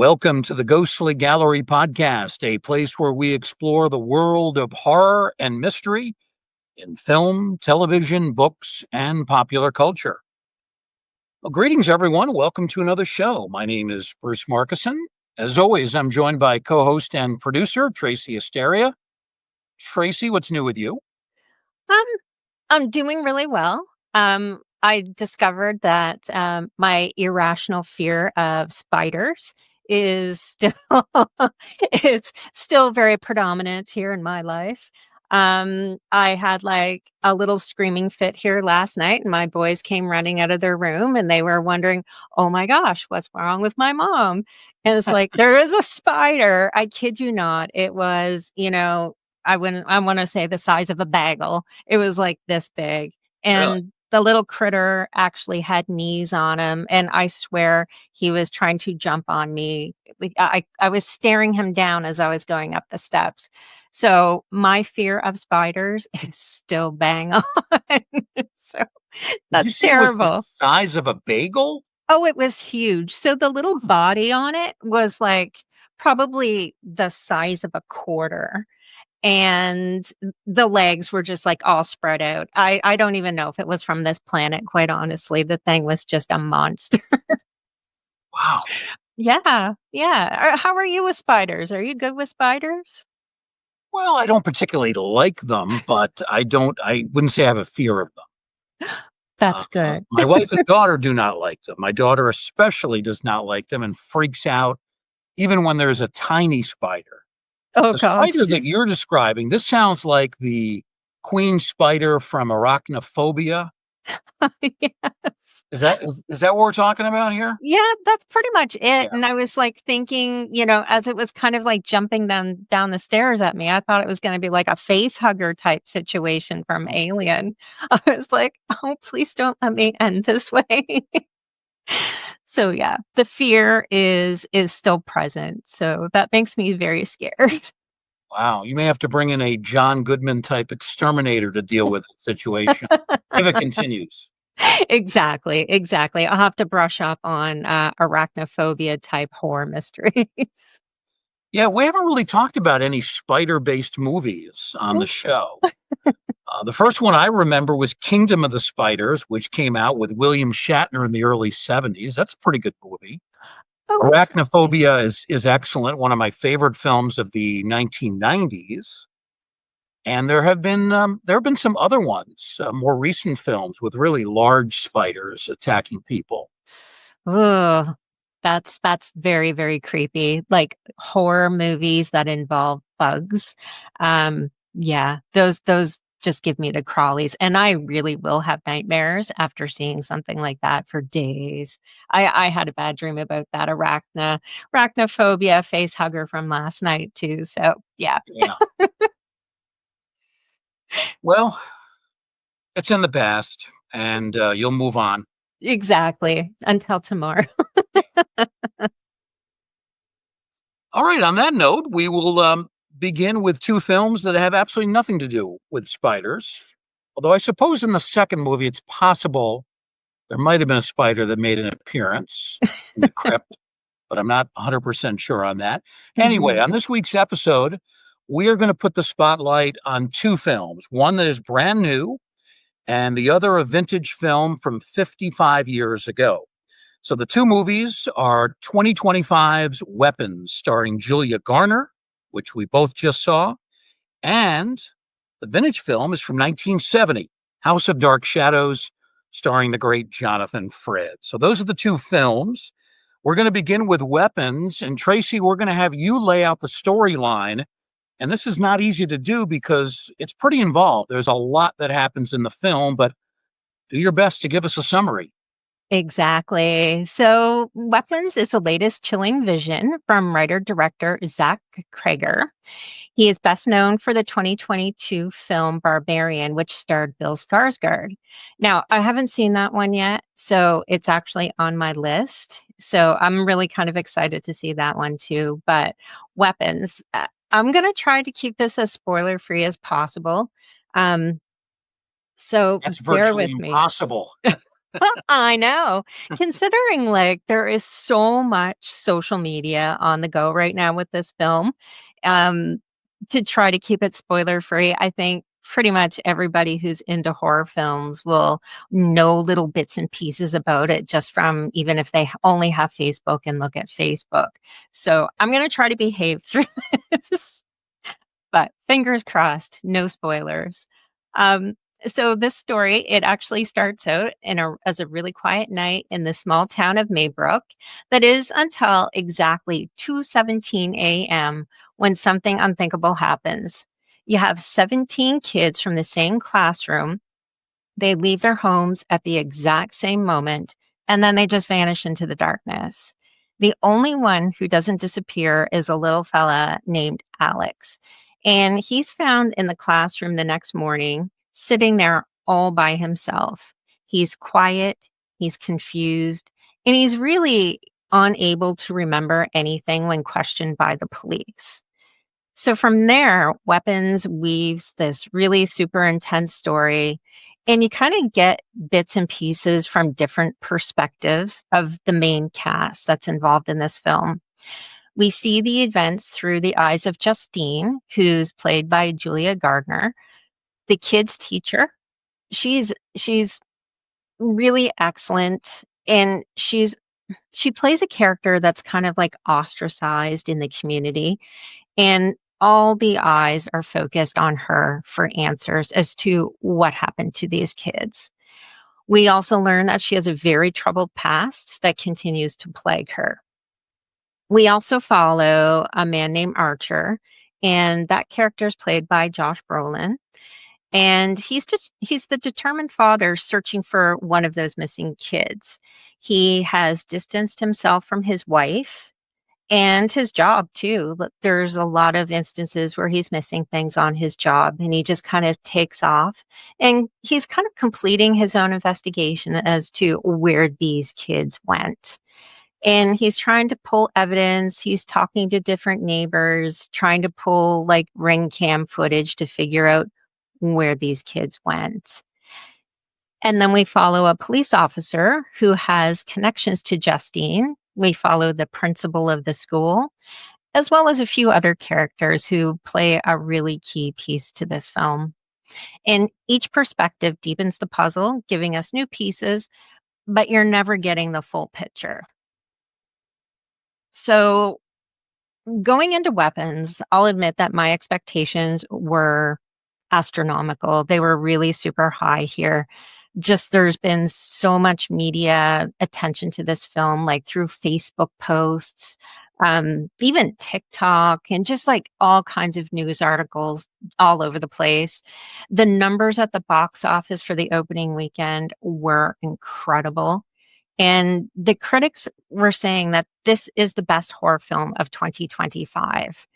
Welcome to the Ghostly Gallery podcast, a place where we explore the world of horror and mystery in film, television, books, and popular culture. Well, greetings, everyone. Welcome to another show. My name is Bruce Markison. As always, I'm joined by co-host and producer Tracy Asteria. Tracy, what's new with you? Um, I'm doing really well. I discovered that my irrational fear of spiders is still it's still very predominant here in my life. I had like a little screaming fit here last night, and my boys came running out of their room and they were wondering, "Oh my gosh, what's wrong with my mom?" And it's like, there is a spider. I kid you not. It was, I want to say the size of a bagel. It was like this big. Really? And the little critter actually had knees on him. And I swear he was trying to jump on me. I was staring him down as I was going up the steps. So my fear of spiders is still bang on. So Did you that's say it was the terrible. size of a bagel? Oh, it was huge. So the little body on it was like probably the size of a quarter. And the legs were just like all spread out. I don't even know if it was from this planet, quite honestly. The thing was just a monster. Wow. Yeah. Yeah. How are you with spiders? Are you good with spiders? Well, I don't particularly like them, but I wouldn't say I have a fear of them. That's good. My wife and daughter do not like them. My daughter especially does not like them and freaks out even when there's a tiny spider. Oh The gosh. spider that you're describing, this sounds like the queen spider from Arachnophobia. Yes. Is that what we're talking about here? Yeah, that's pretty much Yeah. it. And I was like thinking, as it was kind of like jumping down the stairs at me, I thought it was going to be like a face hugger type situation from Alien. I was like, oh, please don't let me end this way. So yeah, the fear is still present. So that makes me very scared. Wow. You may have to bring in a John Goodman type exterminator to deal with the situation if it continues. Exactly, exactly. I'll have to brush up on arachnophobia type horror mysteries. Yeah, we haven't really talked about any spider-based movies on the show. The first one I remember was Kingdom of the Spiders, which came out with William Shatner in the early 70s. That's a pretty good movie. Oh, Arachnophobia is excellent, one of my favorite films of the 1990s. And there have been some other ones, more recent films with really large spiders attacking people. ugh, that's very, very creepy. Like horror movies that involve bugs. Yeah, those just give me the crawlies, and I really will have nightmares after seeing something like that for days. I had a bad dream about that arachnophobia face hugger from last night too. So yeah, Yeah. Well, it's in the past, and you'll move on. exactly. Until tomorrow. All right. On that note, we will begin with two films that have absolutely nothing to do with spiders. Although I suppose in the second movie, it's possible there might have been a spider that made an appearance in the crypt, but I'm not 100% sure on that. Anyway, Mhm. on this week's episode, we are going to put the spotlight on two films, one that is brand new and the other a vintage film from 55 years ago. So the two movies are 2025's Weapons, starring Julia Garner, which we both just saw, and the vintage film is from 1970, House of Dark Shadows, starring the great Jonathan Frid. So those are the two films. We're going to begin with Weapons, and Tracy, we're going to have you lay out the storyline. And this is not easy to do because it's pretty involved. There's a lot that happens in the film, but do your best to give us a summary. Exactly. So, Weapons is the latest chilling vision from writer-director Zach Cregger. He is best known for the 2022 film Barbarian, which starred Bill Skarsgård. Now, I haven't seen that one yet, so it's actually on my list. So, I'm really kind of excited to see that one too. But Weapons, I'm going to try to keep this as spoiler-free as possible. Um, so That's bear virtually with me. impossible. I know. Considering, like, there is so much social media on the go right now with this film, um, to try to keep it spoiler free, I think pretty much everybody who's into horror films will know little bits and pieces about it just from even if they only have Facebook and look at Facebook. So I'm going to try to behave through this. But fingers crossed, no spoilers. Um, so this story, it actually starts out as a really quiet night in the small town of Maybrook. That is until exactly 2:17 a.m. when something unthinkable happens. You have 17 kids from the same classroom. They leave their homes at the exact same moment, and then they just vanish into the darkness. The only one who doesn't disappear is a little fella named Alex. And he's found in the classroom the next morning, sitting there all by himself. He's quiet, he's confused, and he's really unable to remember anything when questioned by the police. So from there, Weapons weaves this really super intense story, and you kind of get bits and pieces from different perspectives of the main cast that's involved in this film. We see the events through the eyes of Justine, who's played by Julia Gardner, the kid's teacher. She's really excellent, and she plays a character that's kind of like ostracized in the community, and all the eyes are focused on her for answers as to what happened to these kids. We also learn that she has a very troubled past that continues to plague her. We also follow a man named Archer, and that character is played by Josh Brolin. And he's the determined father searching for one of those missing kids. He has distanced himself from his wife and his job too. There's a lot of instances where he's missing things on his job and he just kind of takes off. And he's kind of completing his own investigation as to where these kids went. And he's trying to pull evidence. He's talking to different neighbors, trying to pull like ring cam footage to figure out where these kids went. And then we follow a police officer who has connections to Justine. We follow the principal of the school, as well as a few other characters who play a really key piece to this film. And each perspective deepens the puzzle, giving us new pieces, but you're never getting the full picture. So, going into Weapons, I'll admit that my expectations were astronomical. They were really super high here. Just there's been so much media attention to this film, like through Facebook posts, even TikTok, and just like all kinds of news articles all over the place. The numbers at the box office for the opening weekend were incredible. And the critics were saying that this is the best horror film of 2025.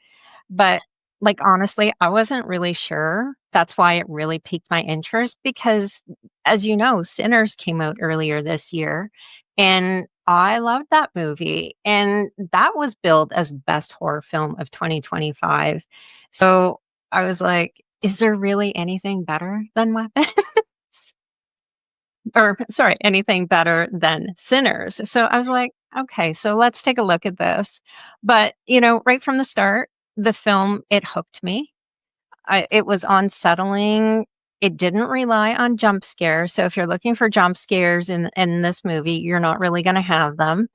But like, honestly, I wasn't really sure. That's why it really piqued my interest because, as you know, Sinners came out earlier this year and I loved that movie. And that was billed as the best horror film of 2025. So I was like, is there really anything better than Weapons? Or, sorry, anything better than Sinners? So I was like, okay, so let's take a look at this. But, right from the start, the film, it hooked me. It was unsettling. It didn't rely on jump scares. So if you're looking for jump scares in this movie, you're not really going to have them.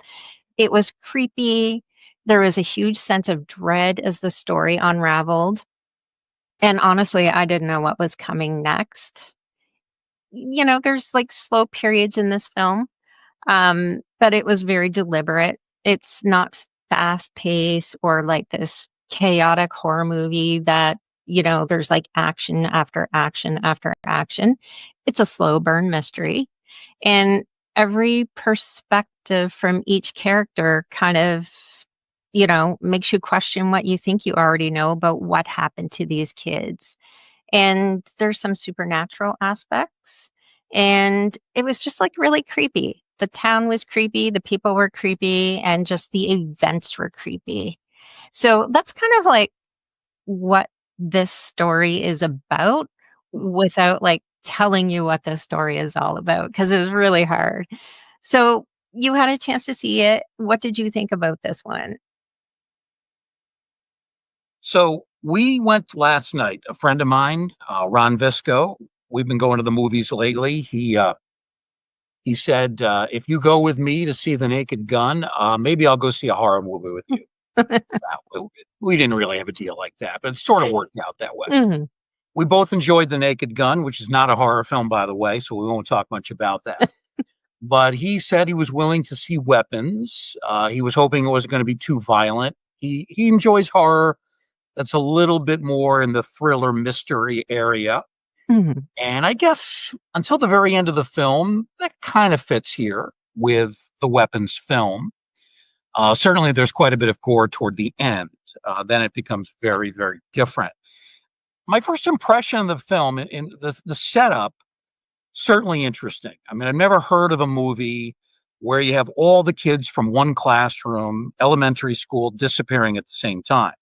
It was creepy. There was a huge sense of dread as the story unraveled. And honestly, I didn't know what was coming next. There's like slow periods in this film, but it was very deliberate. It's not fast paced or like this chaotic horror movie that, there's like action after action after action. It's a slow burn mystery. And every perspective from each character kind of, makes you question what you think you already know about what happened to these kids. And there's some supernatural aspects. And it was just like really creepy. The town was creepy, the people were creepy, and just the events were creepy. So that's kind of like what this story is about without like telling you what this story is all about because it was really hard. So you had a chance to see it. What did you think about this one? So we went last night. A friend of mine, Ron Visco. We've been going to the movies lately. He said, if you go with me to see The Naked Gun, maybe I'll go see a horror movie with you. We didn't really have a deal like that, but it sort of worked out that way. Mhm. We both enjoyed The Naked Gun, which is not a horror film, by the way, so we won't talk much about that. But he said he was willing to see weapons. He was hoping it wasn't going to be too violent. He enjoys horror that's a little bit more in the thriller mystery area. Mhm. And I guess until the very end of the film, that kind of fits here with the weapons film. Certainly, there's quite a bit of gore toward the end. Then it becomes very, very different. My first impression of the film in the setup, certainly interesting. I mean, I've never heard of a movie where you have all the kids from one classroom, elementary school, disappearing at the same time.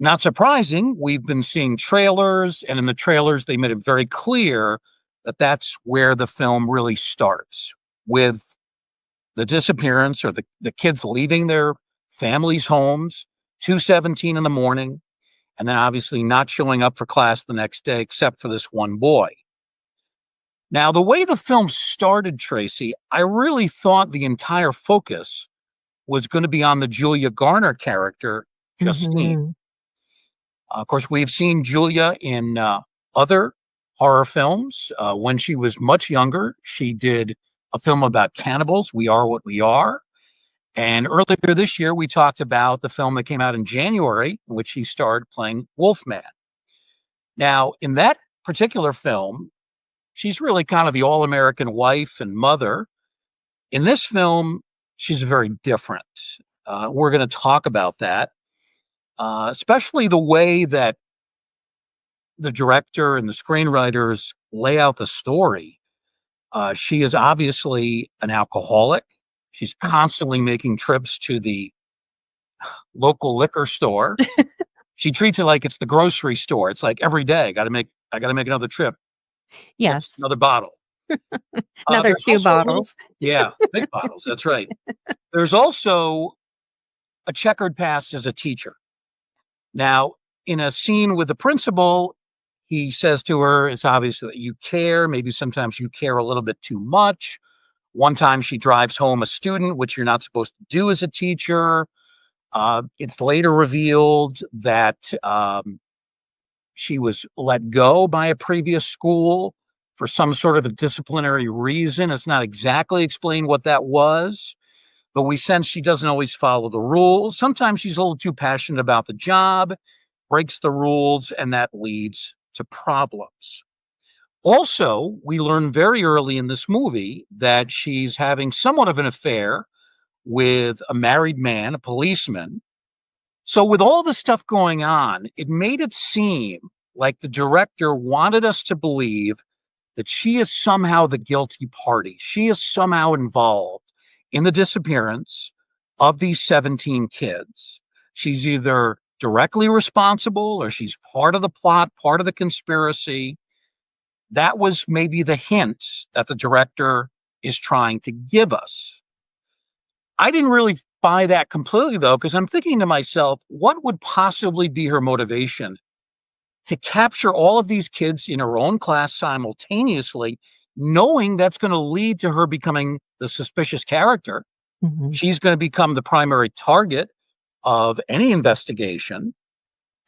Not surprising, we've been seeing trailers, and in the trailers, they made it very clear that that's where the film really starts, with the disappearance or the kids leaving their families' homes, 2:17 in the morning, and then obviously not showing up for class the next day except for this one boy. Now, the way the film started, Tracy, I really thought the entire focus was going to be on the Julia Garner character, Justine. Mhm. Of course, we've seen Julia in other horror films. When she was much younger, she did a film about cannibals, We Are What We Are. And earlier this year, we talked about the film that came out in January, in which she starred playing Wolfman. Now, in that particular film, she's really kind of the all American wife and mother. In this film, she's very different. We're going to talk about that, especially the way that the director and the screenwriters lay out the story. She is obviously an alcoholic. She's constantly making trips to the local liquor store. She treats it like it's the grocery store. It's like every day, I got to make another trip. What's Yes. another bottle? Another There's 2 also a little, bottles. yeah, big bottles. That's right. There's also a checkered past as a teacher. Now, in a scene with the principal, he says to her, it's obvious that you care. Maybe sometimes you care a little bit too much. One time she drives home a student, which you're not supposed to do as a teacher. It's later revealed that she was let go by a previous school for some sort of a disciplinary reason. It's not exactly explained what that was, but we sense she doesn't always follow the rules. Sometimes she's a little too passionate about the job, breaks the rules, and that leads to problems. Also, we learn very early in this movie that she's having somewhat of an affair with a married man, a policeman. So, with all the stuff going on, it made it seem like the director wanted us to believe that she is somehow the guilty party. She is somehow involved in the disappearance of these 17 kids. She's either directly responsible or she's part of the plot, part of the conspiracy. That was maybe the hint that the director is trying to give us. I didn't really buy that completely, though, because I'm thinking to myself, what would possibly be her motivation to capture all of these kids in her own class simultaneously, knowing that's going to lead to her becoming the suspicious character? Mhm. She's going to become the primary target of any investigation.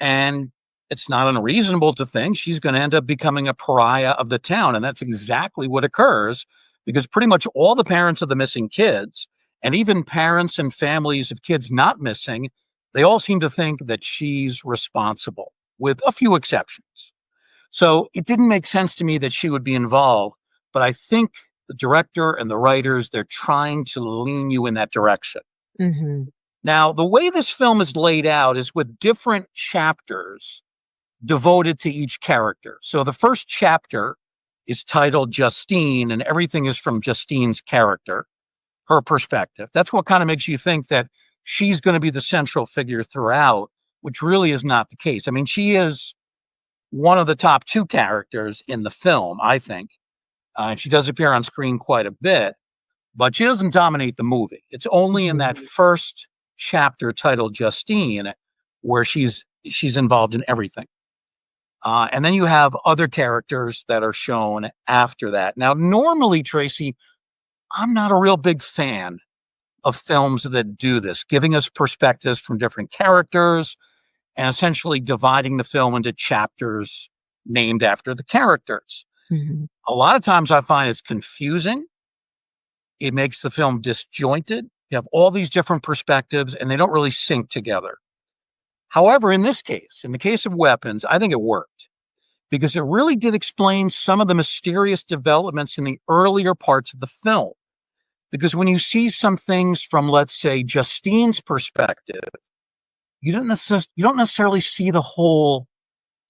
And it's not unreasonable to think she's going to end up becoming a pariah of the town. And that's exactly what occurs, because pretty much all the parents of the missing kids, and even parents and families of kids not missing, they all seem to think that she's responsible, with a few exceptions. So it didn't make sense to me that she would be involved, but I think the director and the writers, they're trying to lean you in that direction. Mhm. Now, the way this film is laid out is with different chapters devoted to each character. So the first chapter is titled Justine, and everything is from Justine's character, her perspective. That's what kind of makes you think that she's going to be the central figure throughout, which really is not the case. I mean, she is one of the top two characters in the film, I think. And she does appear on screen quite a bit, but she doesn't dominate the movie. It's only in that first chapter titled Justine where she's involved in everything. And then you have other characters that are shown after that. Now, normally, Tracy, I'm not a real big fan of films that do this, giving us perspectives from different characters and essentially dividing the film into chapters named after the characters. Mhm. A lot of times I find it's confusing. It makes the film disjointed. You have all these different perspectives and they don't really sync together. However, in this case, in the case of Weapons, I think it worked because it really did explain some of the mysterious developments in the earlier parts of the film. Because when you see some things from, let's say, Justine's perspective, you don't necessarily see the whole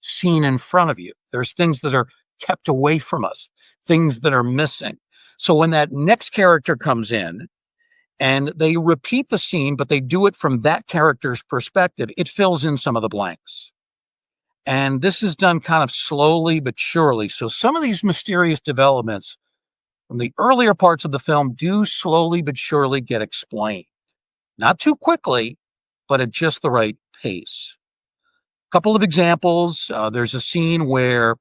scene in front of you. There's things that are kept away from us, things that are missing. So when that next character comes in and they repeat the scene, but they do it from that character's perspective, it fills in some of the blanks. And this is done kind of slowly but surely. So some of these mysterious developments from the earlier parts of the film do slowly but surely get explained. Not too quickly, but at just the right pace. A couple of examples. There's a scene where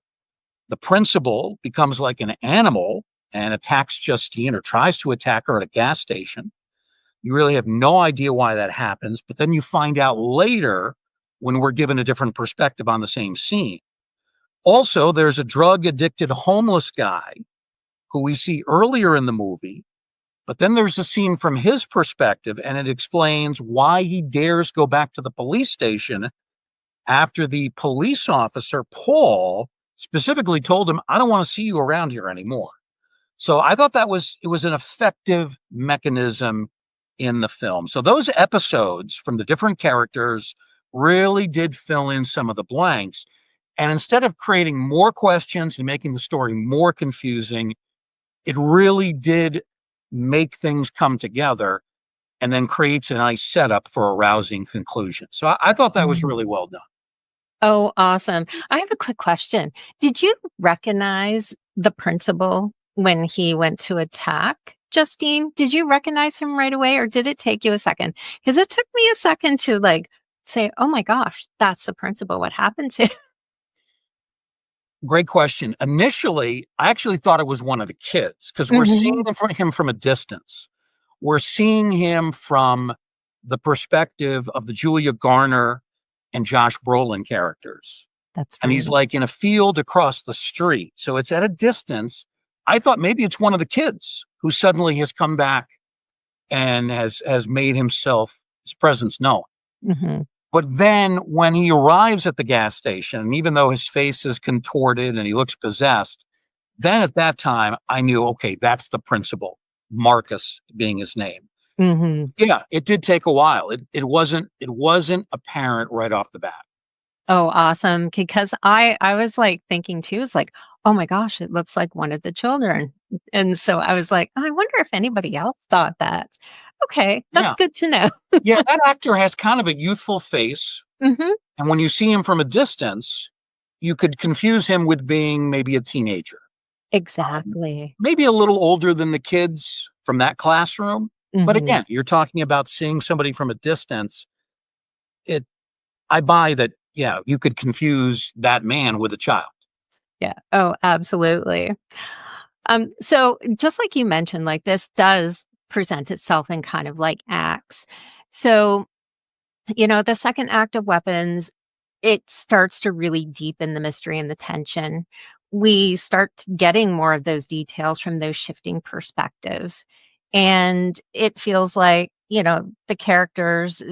the principal becomes like an animal and attacks Justine or tries to attack her at a gas station. You really have no idea why that happens, but then you find out later when we're given a different perspective on the same scene. Also, there's a drug-addicted homeless guy who we see earlier in the movie, but then there's a scene from his perspective, and it explains why he dares go back to the police station after the police officer, Paul, specifically told him, "I don't want to see you around here anymore." So I thought it was an effective mechanism in the film. So those episodes from the different characters really did fill in some of the blanks. And instead of creating more questions and making the story more confusing, it really did make things come together and then creates a nice setup for a rousing conclusion. So I thought that was really well done. Oh, awesome. I have a quick question. Did you recognize the principal when he went to attack Justine? Did you recognize him right away or did it take you a second? Because it took me a second to say, oh my gosh, that's the principal. What happened to Great question. Initially, I actually thought it was one of the kids because we're seeing him from a distance. We're seeing him from the perspective of the Julia Garner and Josh Brolin characters. That's And right. he's like in a field across the street. So it's at a distance. I thought maybe it's one of the kids who suddenly has come back and has made his presence known. Hmm. But then when he arrives at the gas station, and even though his face is contorted and he looks possessed, then at that time I knew, okay, that's the principal, Marcus being his name. Hmm. Yeah, it did take a while. It wasn't apparent right off the bat. Oh, awesome. Because I was thinking too, it's like, oh my gosh, it looks like one of the children. And so I was like, I wonder if anybody else thought that. Okay, that's Yeah. good to know. Yeah, that actor has kind of a youthful face. Hmm. And when you see him from a distance, you could confuse him with being maybe a teenager. Exactly. Maybe a little older than the kids from that classroom. But Hmm. again, you're talking about seeing somebody from a distance. I buy that, yeah, you could confuse that man with a child. Yeah. Oh, absolutely. So just like you mentioned, this does present itself in kind of like acts. So, the second act of Weapons, it starts to really deepen the mystery and the tension. We start getting more of those details from those shifting perspectives. And it feels like, the characters,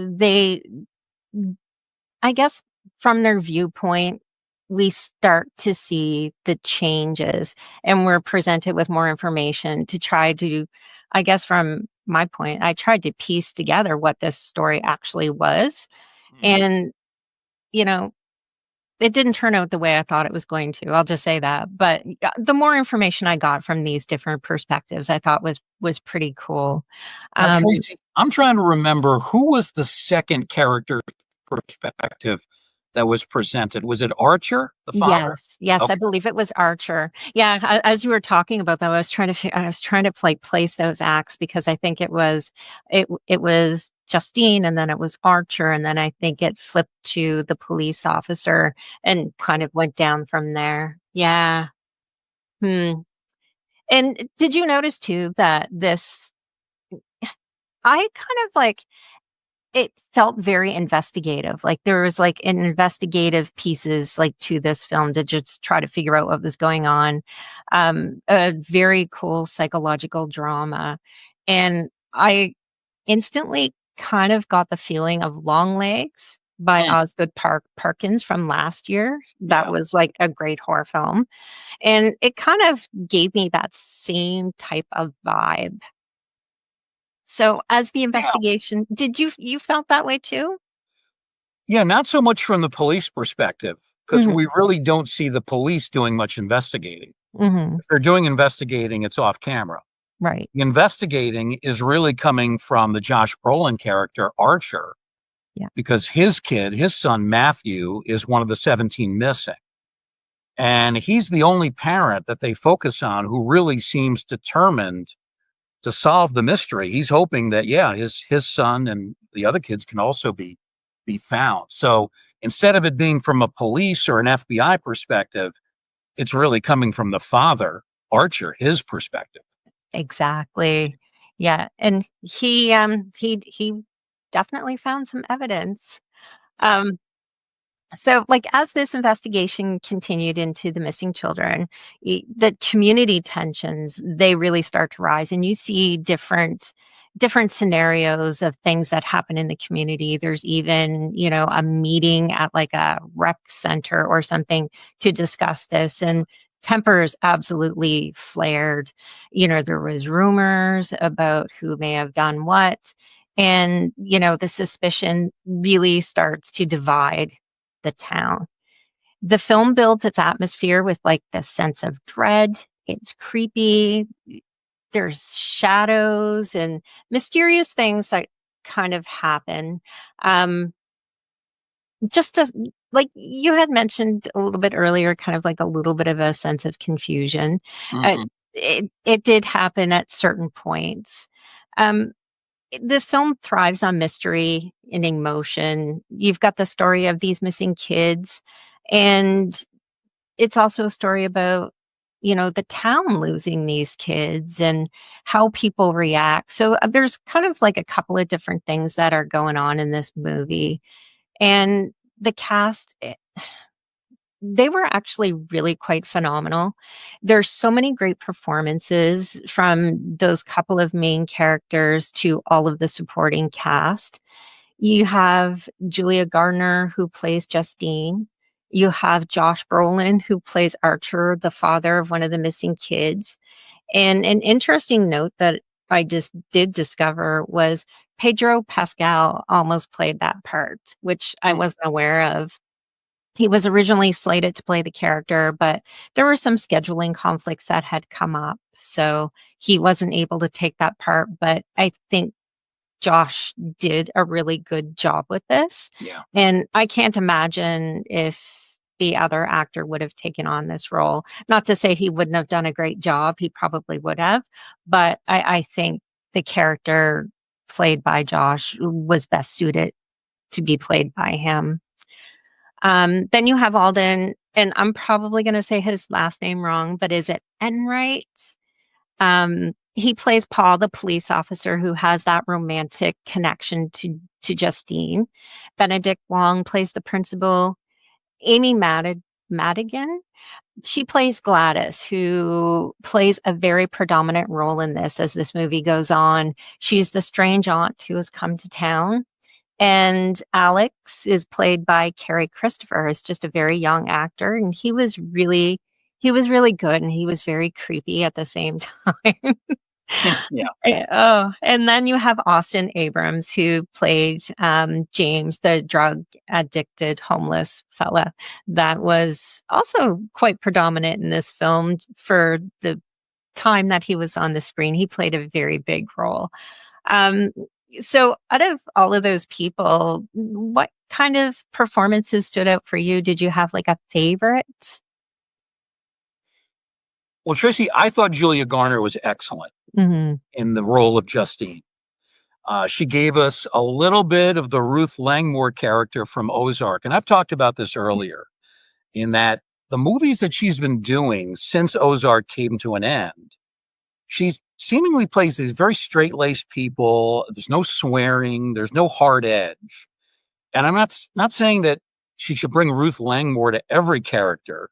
I guess from their viewpoint, we start to see the changes and we're presented with more information to try to, I guess from my point, I tried to piece together what this story actually was. And, you know, it didn't turn out the way I thought it was going to. I'll just say that. But the more information I got from these different perspectives, I thought was pretty cool. Now, Um, Tracy, I'm trying to remember who was the second character perspective that was presented. Was it Archer, the father? Yes, I Okay. believe it was Archer. Yeah, as you were talking about that, I was trying to like place those acts because I think it was Justine, and then it was Archer, and then I think it flipped to the police officer and kind of went down from there. Yeah. Hmm. And did you notice too that this I kind of like it felt very investigative. Like there was like an investigative pieces like to this film to just try to figure out what was going on. A very cool psychological drama. And I instantly kind of got the feeling of Long Legs by Mm, Osgood Parkins from last year. That yeah. was like a great horror film. And it kind of gave me that same type of vibe. So as the Yeah. investigation, did you felt that way too? Yeah, not so much from the police perspective, because Mhm, we really don't see the police doing much investigating. mhm, If they're doing investigating, it's off camera. right, The investigating is really coming from the Josh Brolin character, Archer, yeah, because his son, Matthew, is one of the 17 missing. And he's the only parent that they focus on who really seems determined to solve the mystery. He's hoping that, yeah, his son and the other kids can also be found. So instead of it being from a police or an FBI perspective, it's really coming from the father, Archer, his perspective. exactly. Yeah, and he definitely found some evidence. Um, So, like, as this investigation continued into the missing children, the community tensions they really start to rise, and you see different scenarios of things that happen in the community. There's even, a meeting at like a rec center or something to discuss this, and tempers absolutely flared. There was rumors about who may have done what, and the suspicion really starts to divide the town. The film builds its atmosphere with like this sense of dread. It's creepy. There's shadows and mysterious things that kind of happen. Um, just as like you had mentioned a little bit earlier, kind of like a little bit of a sense of confusion. Uh, Mhm. it did happen at certain points. Um, the film thrives on mystery and emotion. You've got the story of these missing kids, and it's also a story about, the town losing these kids and how people react. So there's kind of like a couple of different things that are going on in this movie. And the cast, they were actually really quite phenomenal. There's so many great performances from those couple of main characters to all of the supporting cast. You have Julia Gardner, who plays Justine. You have Josh Brolin, who plays Archer, the father of one of the missing kids. And an interesting note that I just did discover was Pedro Pascal almost played that part, which I Mm. wasn't aware of. He was originally slated to play the character, but there were some scheduling conflicts that had come up. So he wasn't able to take that part. But I think Josh did a really good job with this. Yeah. And I can't imagine if the other actor would have taken on this role. Not to say he wouldn't have done a great job, he probably would have. But I think the character played by Josh was best suited to be played by him. Then you have Alden, and I'm probably going to say his last name wrong, but is it Enright? He plays Paul, the police officer who has that romantic connection to Justine. Benedict Wong plays the principal. Amy Madigan, she plays Gladys, who plays a very predominant role in this as this movie goes on. She's the strange aunt who has come to town. And Alex is played by Kerry Christopher, who's just a very young actor, and he was really good, and he was very creepy at the same time. Yeah. Oh, and then you have Austin Abrams, who played James, the drug addicted homeless fella that was also quite predominant in this film for the time that he was on the screen. He played a very big role. Um, So out of all of those people, what kind of performances stood out for you? Did you have like a favorite? Well, Tracy, I thought Julia Garner was excellent Hmm. in the role of Justine. She gave us a little bit of the Ruth Langmore character from Ozark. And I've talked about this earlier in that the movies that she's been doing since Ozark came to an end, she seemingly plays these very straight laced people. There's no swearing, there's no hard edge. And I'm not saying that she should bring Ruth Langmore to every character,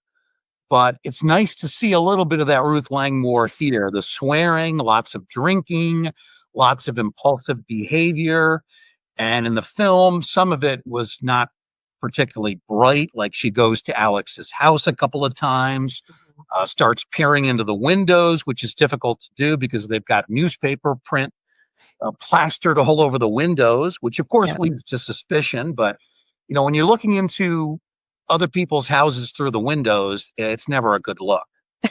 but it's nice to see a little bit of that Ruth Langmore here. The swearing, lots of drinking, lots of impulsive behavior. And in the film, some of it was not particularly bright, like she goes to Alex's house a couple of times, starts peering into the windows, which is difficult to do because they've got newspaper print plastered all over the windows, which of course Yeah. leads to suspicion. But, when you're looking into other people's houses through the windows, it's never a good look.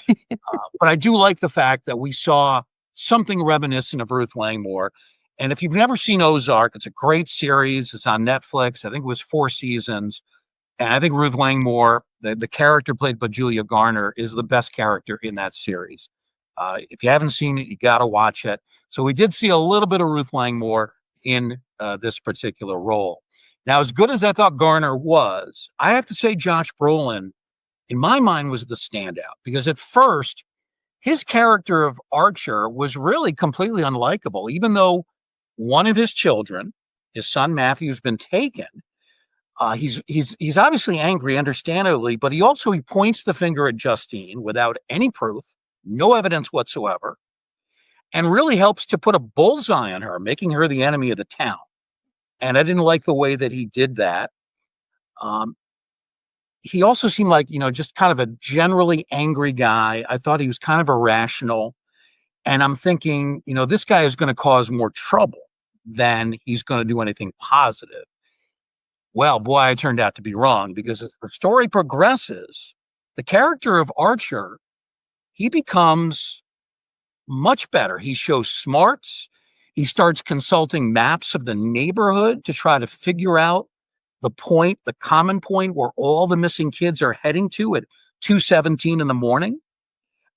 But I do like the fact that we saw something reminiscent of Ruth Langmore. And if you've never seen Ozark, it's a great series. It's on Netflix. I think it was 4 seasons. And I think Ruth Langmore, the character played by Julia Garner, is the best character in that series. If you haven't seen it, you got to watch it. So we did see a little bit of Ruth Langmore in this particular role. Now, as good as I thought Garner was, I have to say Josh Brolin, in my mind, was the standout because at first, his character of Archer was really completely unlikable, even though one of his children, his son Matthew, has been taken. He's obviously angry, understandably, but he points the finger at Justine without any proof, no evidence whatsoever, and really helps to put a bullseye on her, making her the enemy of the town. And I didn't like the way that he did that. Um, he also seemed like, just kind of a generally angry guy. I thought he was kind of irrational. And I'm thinking, this guy is going to cause more trouble than he's going to do anything positive. Well, boy, I turned out to be wrong because as the story progresses, the character of Archer, he becomes much better. He shows smarts. He starts consulting maps of the neighborhood to try to figure out the common point where all the missing kids are heading to at 2:17 in the morning.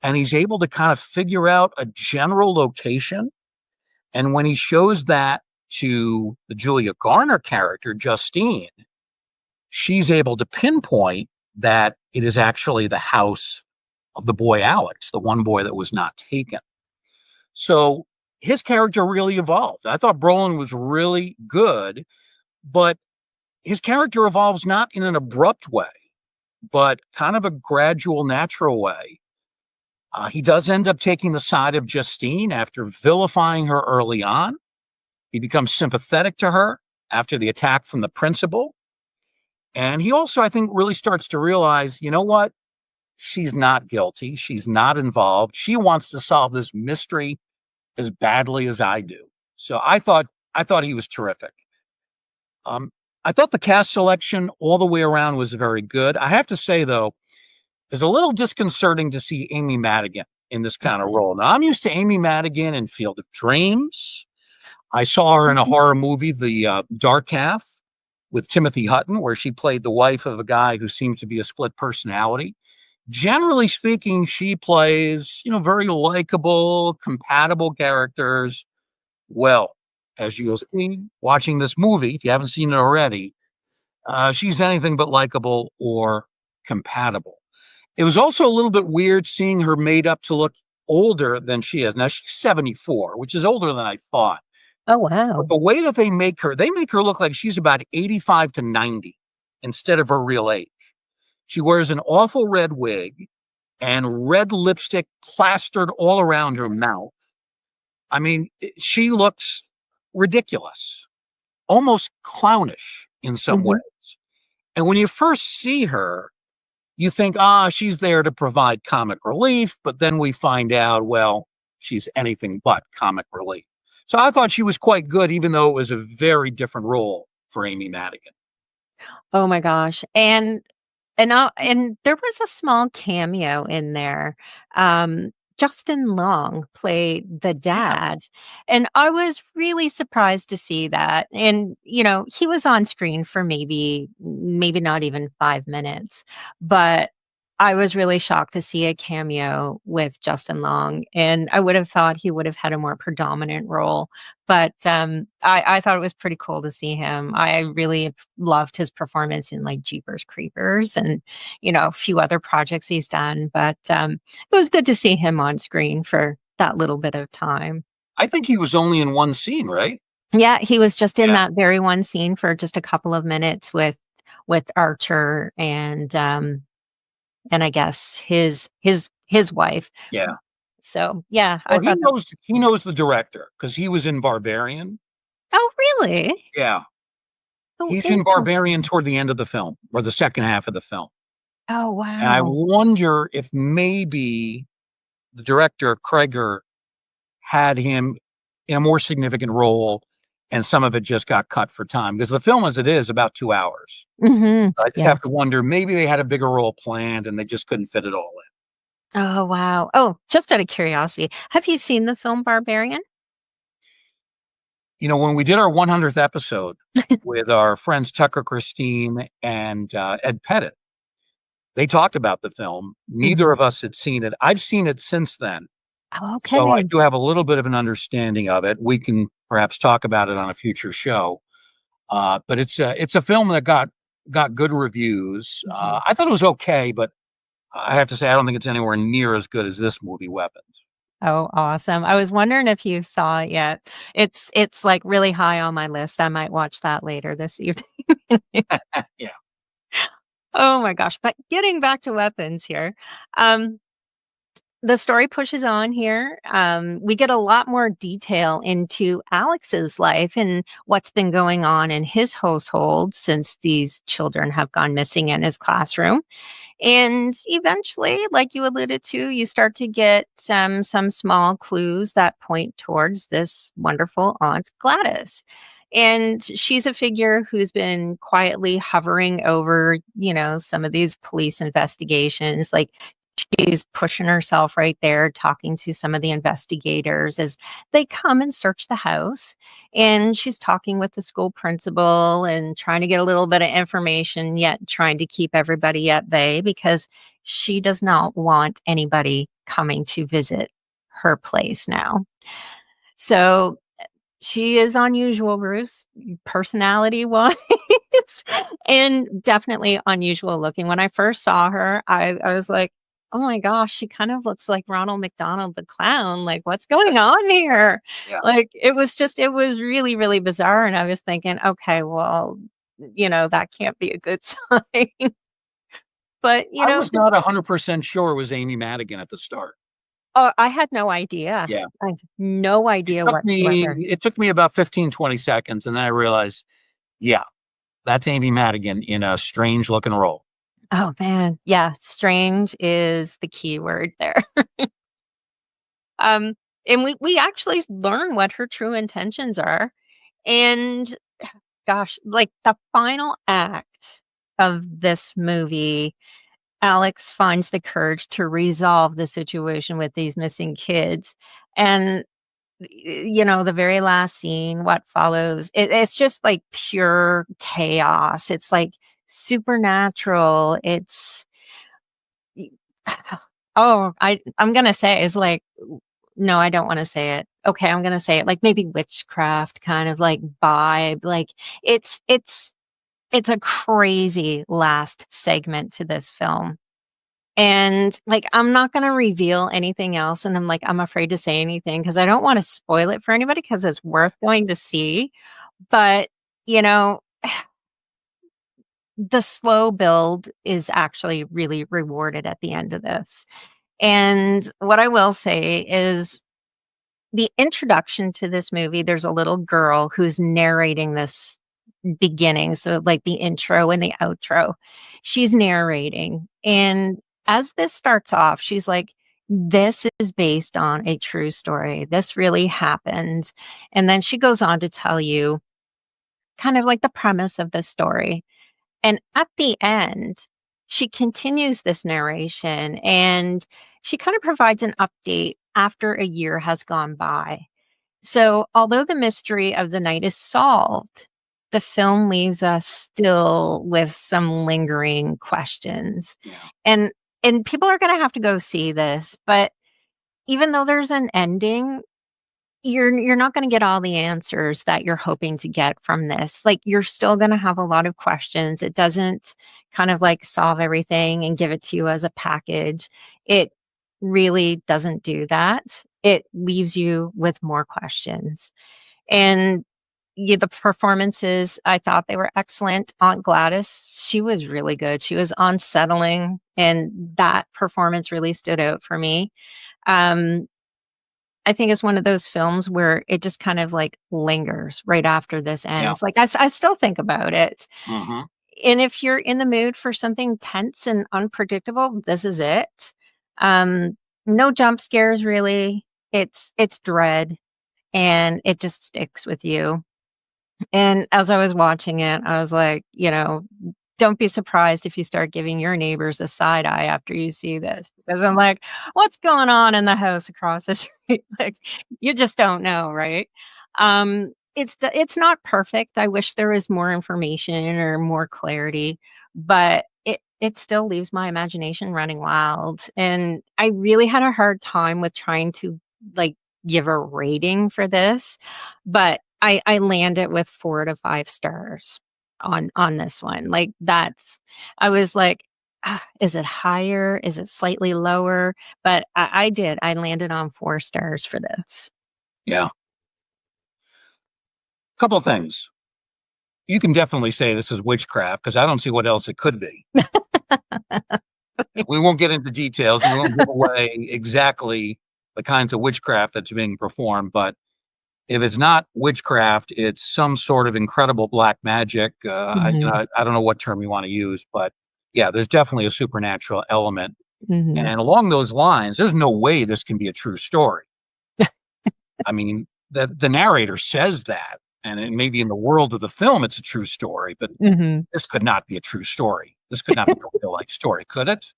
And he's able to kind of figure out a general location. And when he shows that to the Julia Garner character, Justine, she's able to pinpoint that it is actually the house of the boy Alex, the one boy that was not taken. So his character really evolved. I thought Brolin was really good, but his character evolves not in an abrupt way, but kind of a gradual, natural way. He does end up taking the side of Justine after vilifying her early on. He becomes sympathetic to her after the attack from the principal. And he also, I think, really starts to realize, you know what? She's not guilty. She's not involved. She wants to solve this mystery as badly as I do. So I thought he was terrific. Um, I thought the cast selection all the way around was very good. I have to say, though, it's a little disconcerting to see Amy Madigan in this kind of role. Now, I'm used to Amy Madigan in Field of Dreams. I saw her in a horror movie, The Dark Half, with Timothy Hutton, where she played the wife of a guy who seemed to be a split personality. Generally speaking, she plays, very likable, compatible characters. Well, as you'll see watching this movie, if you haven't seen it already, she's anything but likable or compatible. It was also a little bit weird seeing her made up to look older than she is. Now she's 74, which is older than I thought. Oh, But wow. the way that they make her look like she's about 85 to 90 instead of her real age. She wears an awful red wig and red lipstick plastered all around her mouth. I mean, she looks ridiculous, almost clownish in some Hmm. ways. And when you first see her, you think, she's there to provide comic relief. But then we find out, well, she's anything but comic relief. So I thought she was quite good, even though it was a very different role for Amy Madigan. Oh my gosh. And there was a small cameo in there. Justin Long played the Yeah. dad, and I was really surprised to see that, and, he was on screen for maybe not even 5 minutes, but I was really shocked to see a cameo with Justin Long, and I would have thought he would have had a more predominant role, but, I thought it was pretty cool to see him. I really loved his performance in, like, Jeepers Creepers and, a few other projects he's done, but, it was good to see him on screen for that little bit of time. I think he was only in one scene, right? Yeah, he was just in Yeah. that very one scene for just a couple of minutes with Archer and I guess his wife. Yeah. So, yeah, I Well, thought that. he knows the director because he was in Barbarian. Oh, really? Yeah. Oh, He's in Barbarian interesting. toward the end of the film or the second half of the film. Oh, And I wow. wonder if maybe the director, Cregger, had him in a more significant role and some of it just got cut for time because the film as it is about 2 hours. Mhm. I just have to Yes. wonder, maybe they had a bigger role planned and they just couldn't fit it all in. Oh, wow. Oh, just out of curiosity, have you seen the film Barbarian? When we did our 100th episode with our friends Tucker Christine and Ed Pettit, they talked about the film. Neither Mhm. of us had seen it. I've seen it since then. Oh, So I okay. do have a little bit of an understanding of it. We can perhaps talk about it on a future show. But it's a film that got good reviews. Mhm. I thought it was okay, but I have to say I don't think it's anywhere near as good as this movie, Weapons. Oh, awesome. I was wondering if you saw it yet. It's, like, really high on my list. I might watch that later this evening. Yeah. Oh my gosh, but getting back to weapons here, um, the story pushes on here. We get a lot more detail into Alex's life and what's been going on in his household since these children have gone missing in his classroom. And eventually, like you alluded to, you start to get some small clues that point towards this wonderful Aunt Gladys. And she's a figure who's been quietly hovering over, some of these police investigations. Like she's pushing herself right there, talking to some of the investigators as they come and search the house. And she's talking with the school principal and trying to get a little bit of information, yet trying to keep everybody at bay because she does not want anybody coming to visit her place now. So she is unusual, Bruce, personality wise, and definitely unusual looking. When I first saw her, I was like, oh my gosh, she kind of looks like Ronald McDonald the clown. Like, what's going on here? Yeah. Like, it was really, really bizarre. And I was thinking, okay, well, that can't be a good sign. But, I was not 100% sure it was Amy Madigan at the start. oh, I had no idea. Yeah. I had no It idea took me whatsoever. it took me about 15, 20 seconds, and then I realized, yeah, that's Amy Madigan in a strange looking role. Oh, man. Yeah, strange is the key word there. Um, and we actually learn what her true intentions are. And gosh, like the final act of this movie, Alex finds the courage to resolve the situation with these missing kids. And the very last scene, what follows, it's just like pure chaos. It's like supernatural. It's Y oh, I'm gonna say it's like no, I don't wanna say it. Okay, I'm gonna say it, like, maybe witchcraft kind of, like, vibe, like, it's it's it's a crazy last segment to this film, and, like, I'm not gonna reveal anything else, and I'm afraid to say anything because I don't wanna spoil it for anybody because it's worth going to see, but, you know, the slow build is actually really rewarded at the end of this. And what I will say is the introduction to this movie, there's a little girl who's narrating this beginning. So, like the intro and the outro, she's narrating. And as this starts off, she's like, this is based on a true story. This really happened. And then she goes on to tell you kind of like the premise of the story. And at the end, she continues this narration and she kind of provides an update after a year has gone by. So, although the mystery of the night is solved, the film leaves us still with some lingering questions. Yeah. And people are going to have to go see this, but even though there's an ending, you're not going to get all the answers that you're hoping to get from this. Like, you're still going to have a lot of questions. It doesn't kind of like solve everything and give it to you as a package. It really doesn't do that. It leaves you with more questions. And the performances, I thought they were excellent. Aunt Gladys, she was really good. She was unsettling, and that performance really stood out for me. Um, I think it's one of those films where it just kind of like lingers right after this Yeah. ends. Like, I still think about it. Mm-hmm. And if you're in the mood for something tense and unpredictable, this is it. No jump scares really. It's dread, and it just sticks with you. And as I was watching it, I was like, don't be surprised if you start giving your neighbors a side eye after you see this, because I'm like, what's going on in the house across the street? Like, you just don't know, right? It's not perfect. I wish there was more information or more clarity, but it still leaves my imagination running wild. And I really had a hard time with trying to like give a rating for this, but I land it with 4 to 5 stars on this one. Like, I was like, is it higher? Is it slightly lower? But I landed on 4 stars for this. Yeah. Couple of things. You can definitely say this is witchcraft because I don't see what else it could be. We won't get into details and we won't give away exactly the kinds of witchcraft that's being performed, but if it's not witchcraft, it's some sort of incredible black magic. Mhm, I don't know what term you want to use, but yeah, there's definitely a supernatural element. mhm. And along those lines, there's no way this can be a true story. I mean, the narrator says that, and it may be in the world of the film, it's a true story, but Mhm. this could not be a true story. This could not be a real life story, could it?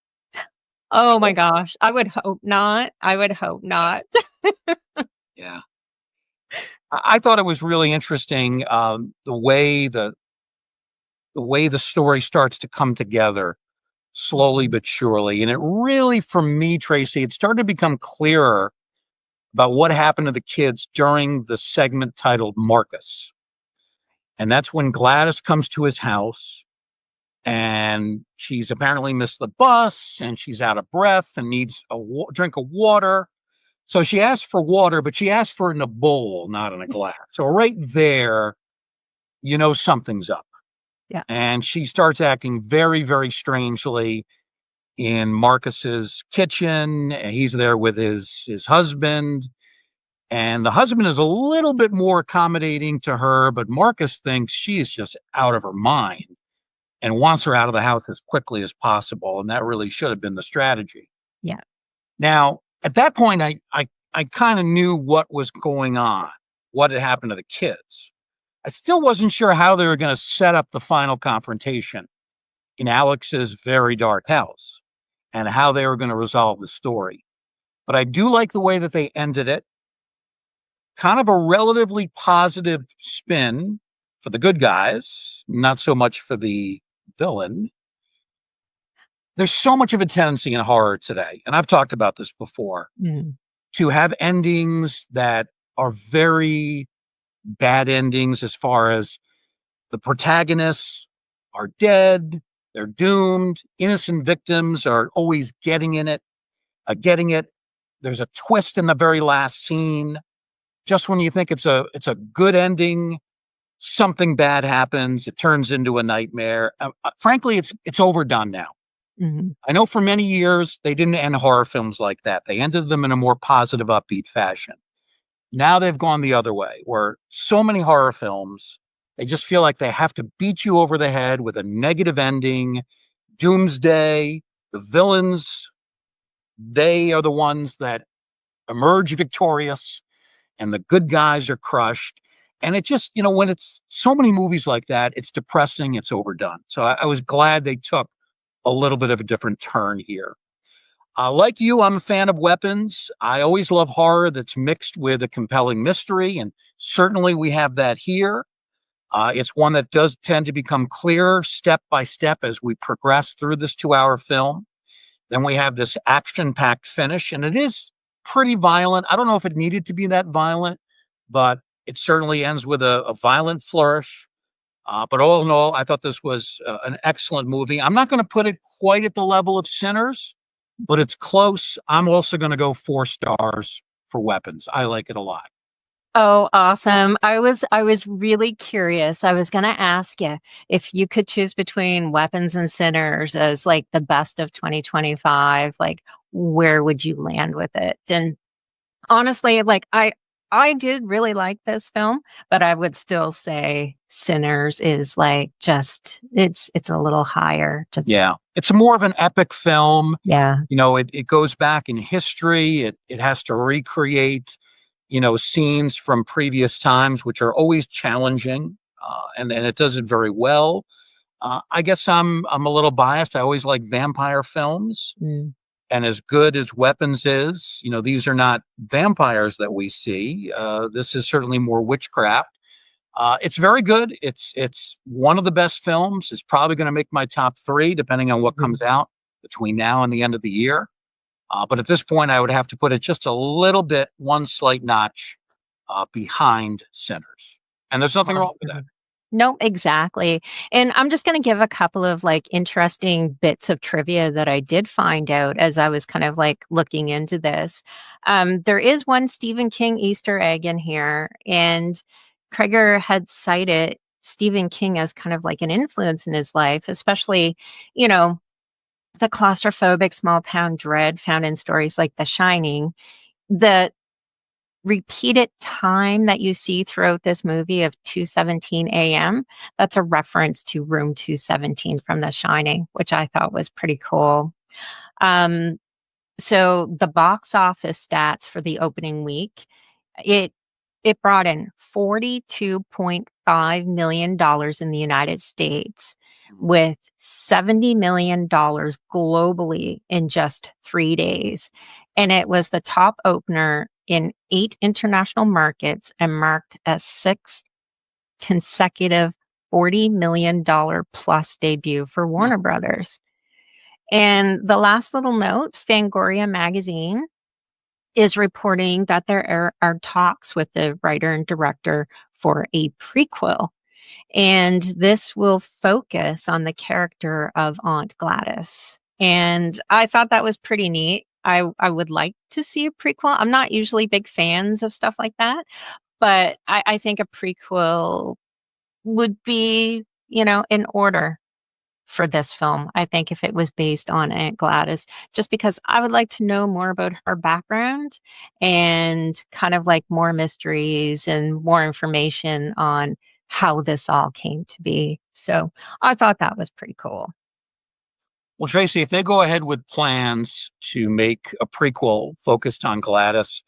Oh my gosh, I would hope not. I would hope not. Yeah. I thought it was really interesting, the way the story starts to come together slowly but surely. And it really, for me, Tracy, it started to become clearer about what happened to the kids during the segment titled Marcus. And that's when Gladys comes to his house and she's apparently missed the bus and she's out of breath and needs a drink of water. So she asked for water, but she asked for it in a bowl, not in a glass. So right there, something's up. Yeah. And she starts acting very, very strangely in Marcus's kitchen. And he's there with his husband. And the husband is a little bit more accommodating to her, but Marcus thinks she is just out of her mind and wants her out of the house as quickly as possible. And that really should have been the strategy. Yeah. Now, at that point, I kind of knew what was going on, what had happened to the kids. I still wasn't sure how they were going to set up the final confrontation in Alex's very dark house and how they were going to resolve the story. But I do like the way that they ended it. Kind of a relatively positive spin for the good guys, not so much for the villain. There's so much of a tendency in horror today, and I've talked about this before, Mhm. to have endings that are very bad endings as far as the protagonists are dead, they're doomed, innocent victims are always getting it. There's a twist in the very last scene. Just when you think it's a good ending, something bad happens. It turns into a nightmare. Frankly, it's overdone now. Mhm. I know for many years they didn't end horror films like that. They ended them in a more positive, upbeat fashion. Now they've gone the other way, where so many horror films, they just feel like they have to beat you over the head with a negative ending, doomsday. The villains, they are the ones that emerge victorious, and the good guys are crushed. And it just, when it's so many movies like that, it's depressing, it's overdone. So I was glad they took a little bit of a different turn here. Like you, I'm a fan of weapons. I always love horror that's mixed with a compelling mystery, and certainly we have that here. It's one that does tend to become clearer step by step as we progress through this 2-hour film. Then we have this action-packed finish, and it is pretty violent. I don't know if it needed to be that violent, but it certainly ends with a violent flourish. But all in all, I thought this was an excellent movie. I'm not going to put it quite at the level of Sinners, but it's close. I'm also going to go 4 stars for Weapons. I like it a lot. Oh, awesome. I was really curious. I was going to ask you if you could choose between Weapons and Sinners as like the best of 2025, like where would you land with it? And honestly, like I did really like this film, but I would still say Sinners is like just it's a little higher. Just Yeah, it's more of an epic film. yeah. It goes back in history. It has to recreate, scenes from previous times, which are always challenging, and it does it very well. I guess I'm a little biased. I always like vampire films, Mm. and as good as Weapons is, these are not vampires that we see. This is certainly more witchcraft. It's very good. It's one of the best films. It's probably going to make my top 3, depending on what comes out between now and the end of the year. But at this point, I would have to put it just a little bit, one slight notch behind Sinners. And there's nothing wrong with that. No, exactly. And I'm just going to give a couple of like interesting bits of trivia that I did find out as I was kind of like looking into this. There is one Stephen King Easter egg in here, and Cregger had cited Stephen King as kind of like an influence in his life, especially, you know, the claustrophobic small town dread found in stories like The Shining. The repeated time that you see throughout this movie of 2:17 a.m., that's a reference to room 217 from The Shining, which I thought was pretty cool. Um, so the box office stats for the opening week, it it brought in $42.5 million in the United States, with $70 million globally in just 3 days. And it was the top opener in 8 international markets and marked a 6th consecutive $40 million plus debut for Warner Brothers. And the last little note, Fangoria magazine is reporting that there are talks with the writer and director for a prequel. And this will focus on the character of Aunt Gladys. And I thought that was pretty neat. I would like to see a prequel. I'm not usually big fans of stuff like that, but I think a prequel would be, in order for this film. I think if it was based on Aunt Gladys, just because I would like to know more about her background and kind of like more mysteries and more information on how this all came to be. So I thought that was pretty cool. Well, Tracy, if they go ahead with plans to make a prequel focused on Gladys,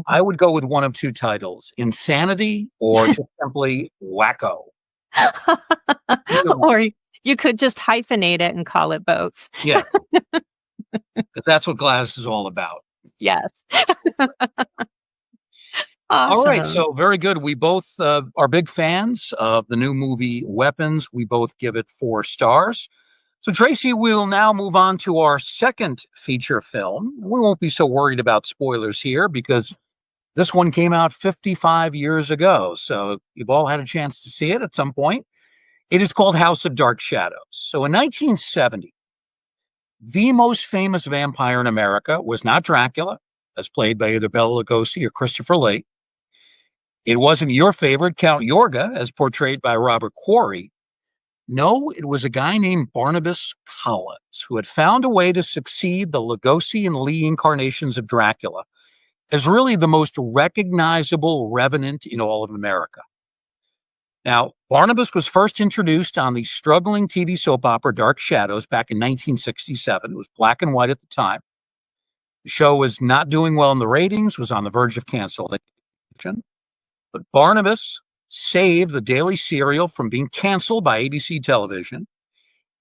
I would go with one of 2 titles: Insanity or just simply Wacko. Either one. Or you could just hyphenate it and call it both. Yeah, 'cause that's what Gladys is all about. Yes. All right, Awesome. so very good. We both are big fans of the new movie Weapons. We both give it 4 stars. So, Tracy, we'll now move on to our second feature film. We won't be so worried about spoilers here because this one came out 55 years ago. So, you've all had a chance to see it at some point. It is called House of Dark Shadows. So, in 1970, the most famous vampire in America was not Dracula, as played by either Bela Lugosi or Christopher Lee. It wasn't your favorite Count Yorga, as portrayed by Robert Quarry. No, it was a guy named Barnabas Collins who had found a way to succeed the Lugosi and Lee incarnations of Dracula as really the most recognizable revenant in all of America. Now, Barnabas was first introduced on the struggling TV soap opera Dark Shadows back in 1967. It was black and white at the time. The show was not doing well in the ratings, was on the verge of cancellation. But Barnabas saved the daily serial from being canceled by ABC television,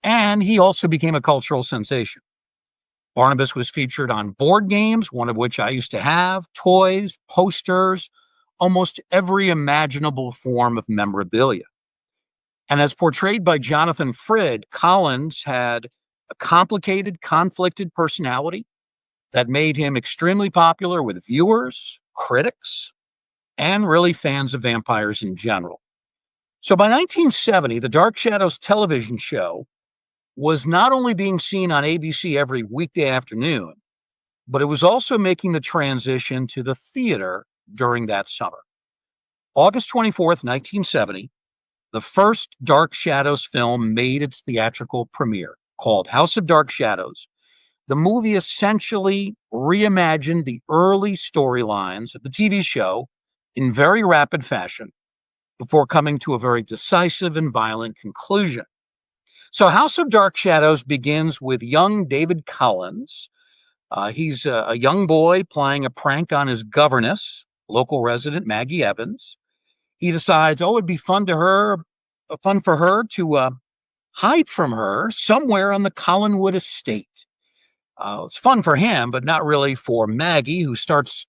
and he also became a cultural sensation. Barnabas was featured on board games, one of which I used to have, toys, posters, almost every imaginable form of memorabilia. And as portrayed by Jonathan Frid, Collins had a complicated, conflicted personality that made him extremely popular with viewers, critics, and really fans of vampires in general. So by 1970, the Dark Shadows television show was not only being seen on ABC every weekday afternoon, but it was also making the transition to the theater during that summer. August 24th, 1970, the first Dark Shadows film made its theatrical premiere, called House of Dark Shadows. The movie essentially reimagined the early storylines of the TV show in very rapid fashion before coming to a very decisive and violent conclusion. So House of Dark Shadows begins with young David Collins. He's a young boy playing a prank on his governess, local resident Maggie Evans. He decides, it'd be fun for her to hide from her somewhere on the Collinwood estate. It's fun for him, but not really for Maggie, who starts,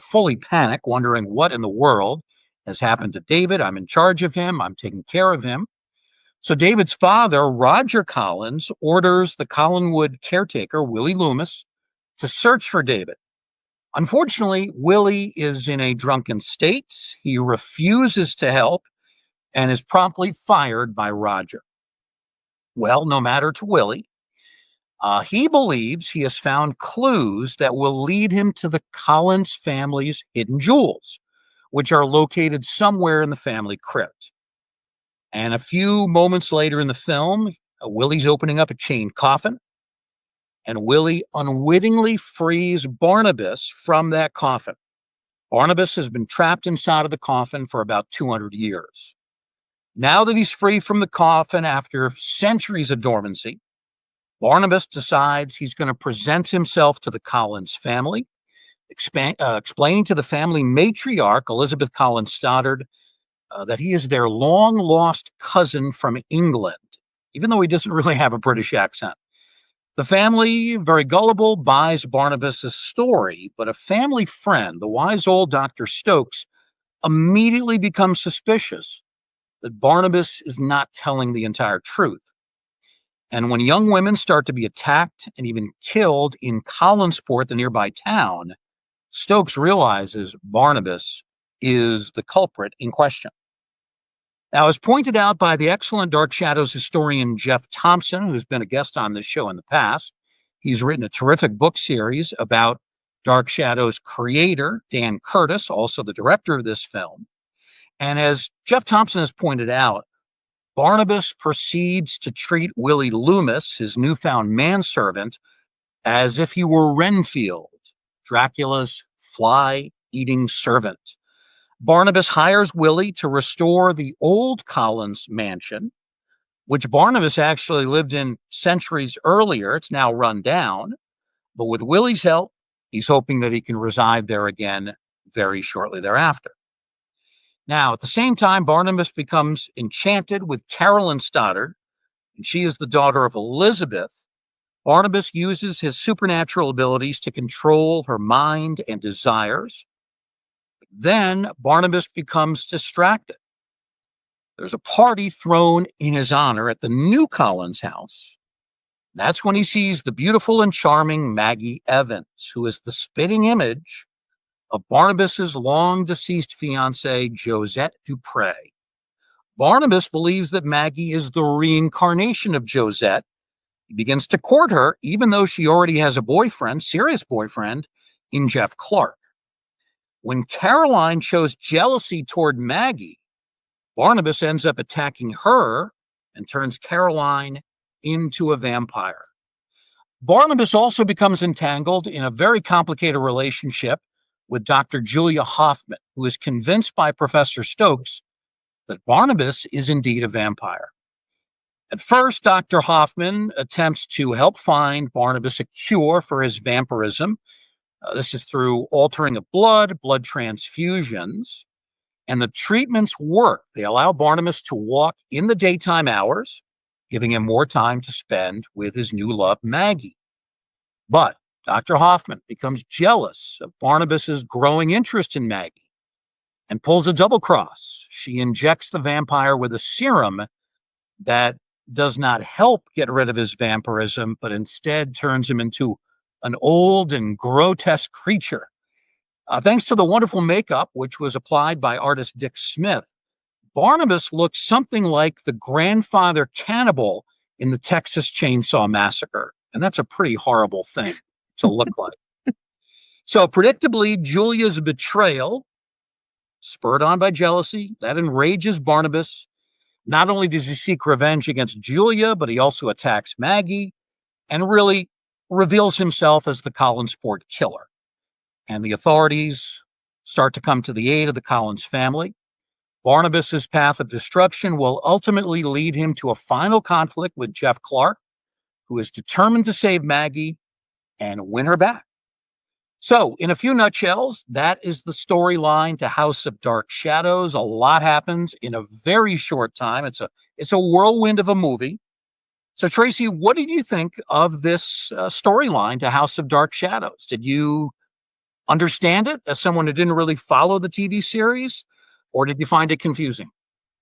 fully panic, wondering what in the world has happened to David. I'm in charge of him. I'm taking care of him. So David's father, Roger Collins, orders the Collinwood caretaker, Willie Loomis, to search for David. Unfortunately, Willie is in a drunken state. He refuses to help and is promptly fired by Roger. Well, no matter to Willie, he believes he has found clues that will lead him to the Collins family's hidden jewels, which are located somewhere in the family crypt. And a few moments later in the film, Willie's opening up a chained coffin, and Willie unwittingly frees Barnabas from that coffin. Barnabas has been trapped inside of the coffin for about 200 years. Now that he's free from the coffin after centuries of dormancy, Barnabas decides he's going to present himself to the Collins family, explaining to the family matriarch, Elizabeth Collins Stoddard, that he is their long-lost cousin from England, even though he doesn't really have a British accent. The family, very gullible, buys Barnabas' story, but a family friend, the wise old Dr. Stokes, immediately becomes suspicious that Barnabas is not telling the entire truth. And when young women start to be attacked and even killed in Collinsport, the nearby town, Stokes realizes Barnabas is the culprit in question. Now, as pointed out by the excellent Dark Shadows historian Jeff Thompson, who's been a guest on this show in the past, he's written a terrific book series about Dark Shadows creator, Dan Curtis, also the director of this film. And as Jeff Thompson has pointed out, Barnabas proceeds to treat Willie Loomis, his newfound manservant, as if he were Renfield, Dracula's fly-eating servant. Barnabas hires Willie to restore the old Collins mansion, which Barnabas actually lived in centuries earlier. It's now run down. But with Willie's help, he's hoping that he can reside there again very shortly thereafter. Now, at the same time, Barnabas becomes enchanted with Carolyn Stoddard, and she is the daughter of Elizabeth. Barnabas uses his supernatural abilities to control her mind and desires. Then Barnabas becomes distracted. There's a party thrown in his honor at the new Collins house. That's when he sees the beautiful and charming Maggie Evans, who is the spitting image of Barnabas's long-deceased fiancée, Josette Dupre. Barnabas believes that Maggie is the reincarnation of Josette. He begins to court her, even though she already has a boyfriend, serious boyfriend, in Jeff Clark. When Caroline shows jealousy toward Maggie, Barnabas ends up attacking her and turns Caroline into a vampire. Barnabas also becomes entangled in a very complicated relationship with Dr. Julia Hoffman, who is convinced by Professor Stokes that Barnabas is indeed a vampire. At first, Dr. Hoffman attempts to help find Barnabas a cure for his vampirism. This is through altering of blood transfusions, and the treatments work. They allow Barnabas to walk in the daytime hours, giving him more time to spend with his new love, Maggie. But Dr. Hoffman becomes jealous of Barnabas's growing interest in Maggie and pulls a double cross. She injects the vampire with a serum that does not help get rid of his vampirism, but instead turns him into an old and grotesque creature. Thanks to the wonderful makeup, which was applied by artist Dick Smith, Barnabas looks something like the grandfather cannibal in the Texas Chainsaw Massacre. And that's a pretty horrible thing to look like. So, predictably, Julia's betrayal, spurred on by jealousy, that enrages Barnabas. Not only does he seek revenge against Julia, but he also attacks Maggie and really reveals himself as the Collinsport killer. And the authorities start to come to the aid of the Collins family. Barnabas's path of destruction will ultimately lead him to a final conflict with Jeff Clark, who is determined to save Maggie and win her back. So, in a few nutshells, that is the storyline to House of Dark Shadows. A lot happens in a very short time. It's a whirlwind of a movie. So, Tracy, what did you think of this storyline to House of Dark Shadows? Did you understand it as someone who didn't really follow the TV series, or did you find it confusing?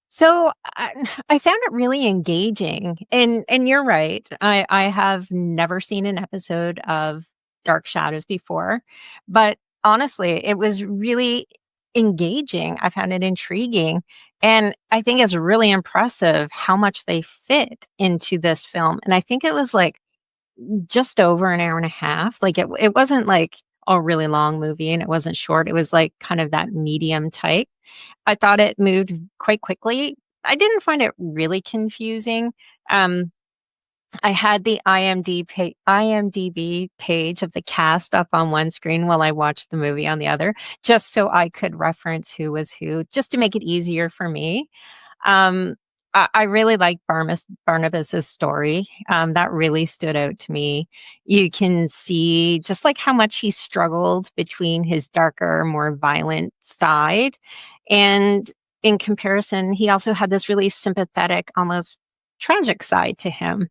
So I found it really engaging, and you're right. I have never seen an episode of Dark Shadows before, but honestly, it was really engaging. I found it intriguing, and I think it's really impressive how much they fit into this film. And I think it was like just over an hour and a half. Like it wasn't like a really long movie, and it wasn't short. It was like kind of that medium type. I thought it moved quite quickly. I didn't find it really confusing. Um, I had the IMDb page of the cast up on one screen while I watched the movie on the other, just so I could reference who was who, just to make it easier for me. Um, I really like Barnabas's story. That really stood out to me. You can see just like how much he struggled between his darker, more violent side. And in comparison, he also had this really sympathetic, almost tragic side to him.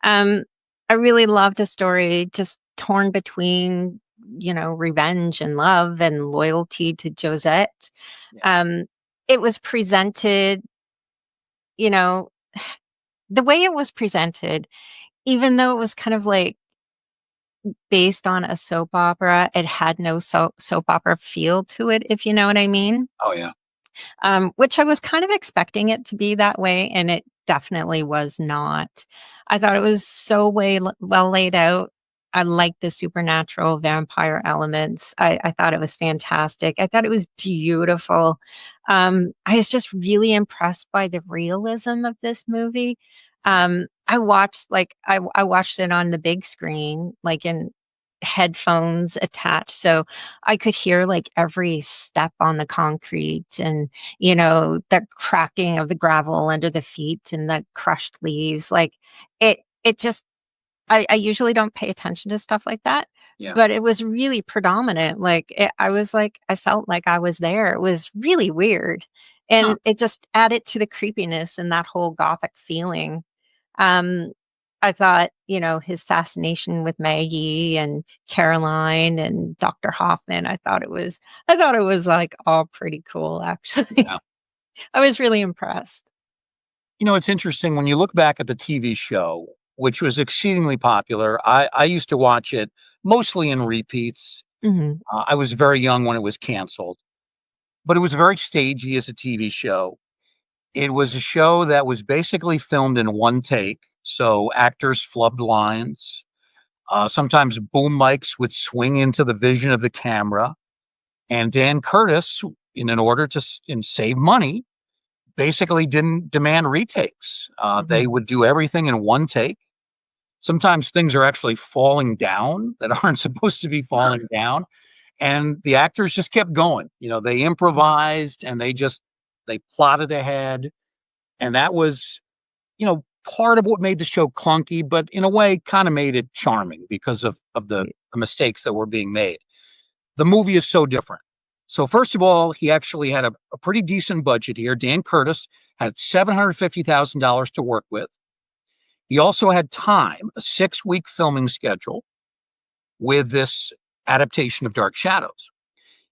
Um, I really loved a story just torn between, revenge and love and loyalty to Josette. Yeah. It was presented, you know, the way it was presented, even though it was kind of like based on a soap opera, it had no soap opera feel to it, if you know what I mean. Oh, yeah. Which I was kind of expecting it to be that way, and it definitely was not. I thought it was so well laid out. I liked the supernatural vampire elements. I thought it was fantastic. I thought it was beautiful. I was just really impressed by the realism of this movie. I watched it on the big screen, like in headphones attached, so I could hear like every step on the concrete and the cracking of the gravel under the feet and the crushed leaves. Like it just I usually don't pay attention to stuff like that, Yeah. but it was really predominant. I felt like I was there. It was really weird, Huh. and it just added to the creepiness and that whole Gothic feeling. Um, I thought, his fascination with Maggie and Caroline and Dr. Hoffman, I thought it was like all pretty cool, actually. Yeah. I was really impressed. It's interesting when you look back at the TV show, which was exceedingly popular. I used to watch it mostly in repeats. Mhm. I was very young when it was canceled, but it was very stagey as a TV show. It was a show that was basically filmed in one take. So actors flubbed lines. Sometimes boom mics would swing into the vision of the camera. And Dan Curtis, in an order to save money, basically didn't demand retakes. They Mhm. would do everything in one take. Sometimes things are actually falling down that aren't supposed to be falling down. And the actors just kept going. They improvised and they plotted ahead. And that was, part of what made the show clunky, but in a way kind of made it charming because of the mistakes that were being made. The movie is so different. So first of all, he actually had a pretty decent budget here. Dan Curtis had $750,000 to work with. He also had time, a 6-week filming schedule. with this adaptation of Dark Shadows.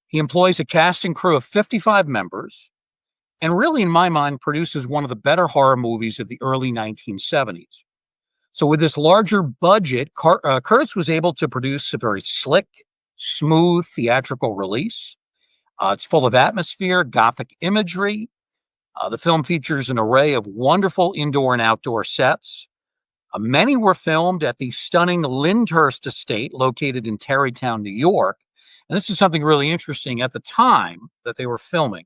He employs a cast and crew of 55 members and really, in my mind, produces one of the better horror movies of the early 1970s. So with this larger budget, Curtis was able to produce a very slick, smooth theatrical release. It's full of atmosphere, Gothic imagery. The film features an array of wonderful indoor and outdoor sets. Many were filmed at the stunning Lyndhurst estate located in Tarrytown, New York. And this is something really interesting. At the time that they were filming,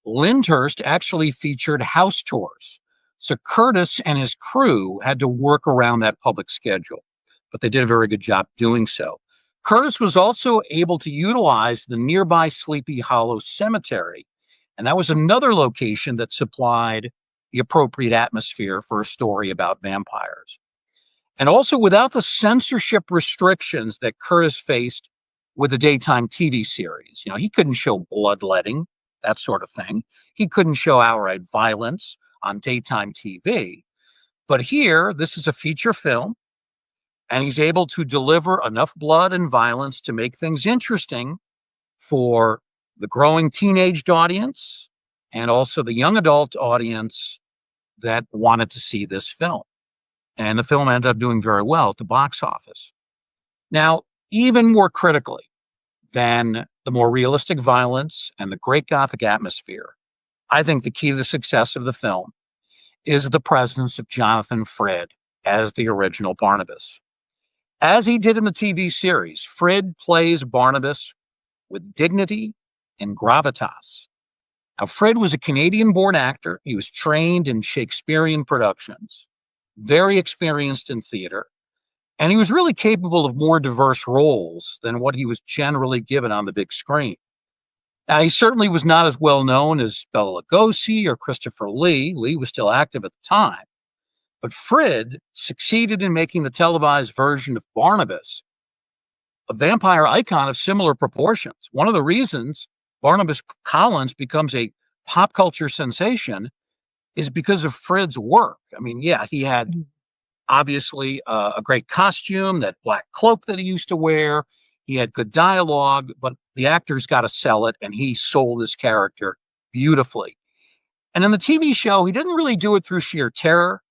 Lyndhurst actually featured house tours. So Curtis and his crew had to work around that public schedule, but they did a very good job doing so. Curtis was also able to utilize the nearby Sleepy Hollow Cemetery, and that was another location that supplied the appropriate atmosphere for a story about vampires. And also, without the censorship restrictions that Curtis faced with the daytime TV series, he couldn't show bloodletting, that sort of thing. He couldn't show outright violence on daytime TV. But here, this is a feature film, and he's able to deliver enough blood and violence to make things interesting for the growing teenaged audience and also the young adult audience that wanted to see this film. And the film ended up doing very well at the box office. Now, even more critically than the more realistic violence and the great Gothic atmosphere, I think the key to the success of the film is the presence of Jonathan Frid as the original Barnabas. As he did in the TV series, Frid plays Barnabas with dignity and gravitas. Now, Frid was a Canadian-born actor. He was trained in Shakespearean productions, very experienced in theater, and he was really capable of more diverse roles than what he was generally given on the big screen. Now, he certainly was not as well known as Bela Lugosi or Christopher Lee. Lee was still active at the time. But Frid succeeded in making the televised version of Barnabas a vampire icon of similar proportions. One of the reasons Barnabas Collins becomes a pop culture sensation is because of Frid's work. I mean, yeah, he had obviously a great costume, that black cloak that he used to wear. He had good dialogue, but the actor's got to sell it, and he sold his character beautifully. And in the TV show, he didn't really do it through sheer terror,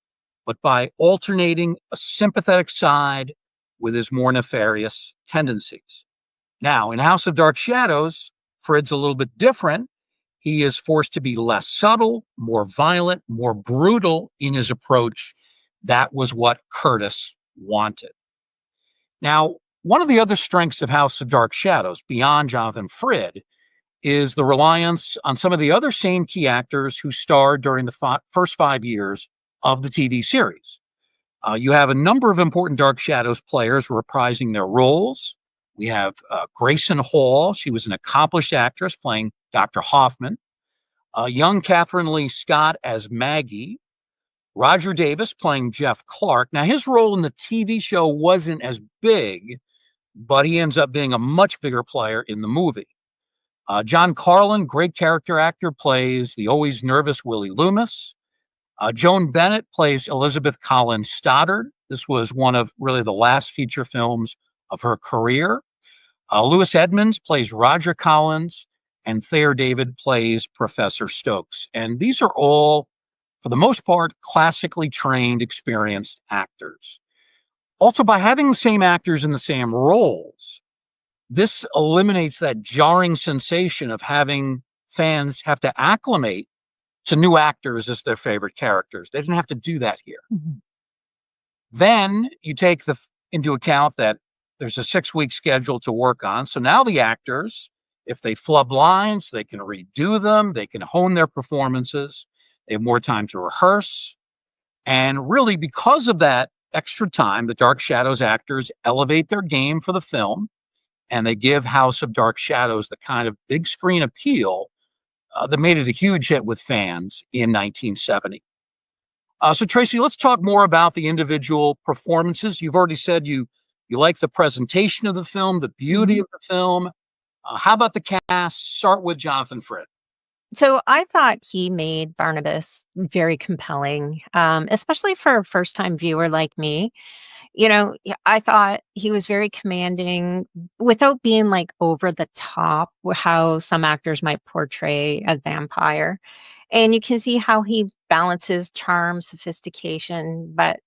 but by alternating a sympathetic side with his more nefarious tendencies. Now, in House of Dark Shadows, Frid's a little bit different. He is forced to be less subtle, more violent, more brutal in his approach. That was what Curtis wanted. Now, one of the other strengths of House of Dark Shadows, beyond Jonathan Frid, is the reliance on some of the other same key actors who starred during the first 5 years of the TV series. You have a number of important Dark Shadows players reprising their roles. We have Grayson Hall. She was an accomplished actress playing Dr. Hoffman. Young Catherine Lee Scott as Maggie. Roger Davis playing Jeff Clark. Now, his role in the TV show wasn't as big, but he ends up being a much bigger player in the movie. John Carlin, great character actor, plays the always nervous Willie Loomis. Joan Bennett plays Elizabeth Collins Stoddard. This was one of really the last feature films of her career. Lewis Edmonds plays Roger Collins, and Thayer David plays Professor Stokes. And these are all, for the most part, classically trained, experienced actors. Also, by having the same actors in the same roles, this eliminates that jarring sensation of having fans have to acclimate to new actors as their favorite characters. They didn't have to do that here. Mm-hmm. Then you take into account that there's a 6-week schedule to work on. So now the actors, if they flub lines, they can redo them. They can hone their performances. They have more time to rehearse. And really, because of that extra time, the Dark Shadows actors elevate their game for the film, and they give House of Dark Shadows the kind of big screen appeal that made it a huge hit with fans in 1970. So Tracy, let's talk more about the individual performances. You've already said you like the presentation of the film, the beauty of the film. How about the cast? Start with Jonathan Frid. So I thought he made Barnabas very compelling, especially for a first-time viewer like me. I thought he was very commanding without being like over the top, how some actors might portray a vampire. And you can see how he balances charm, sophistication, but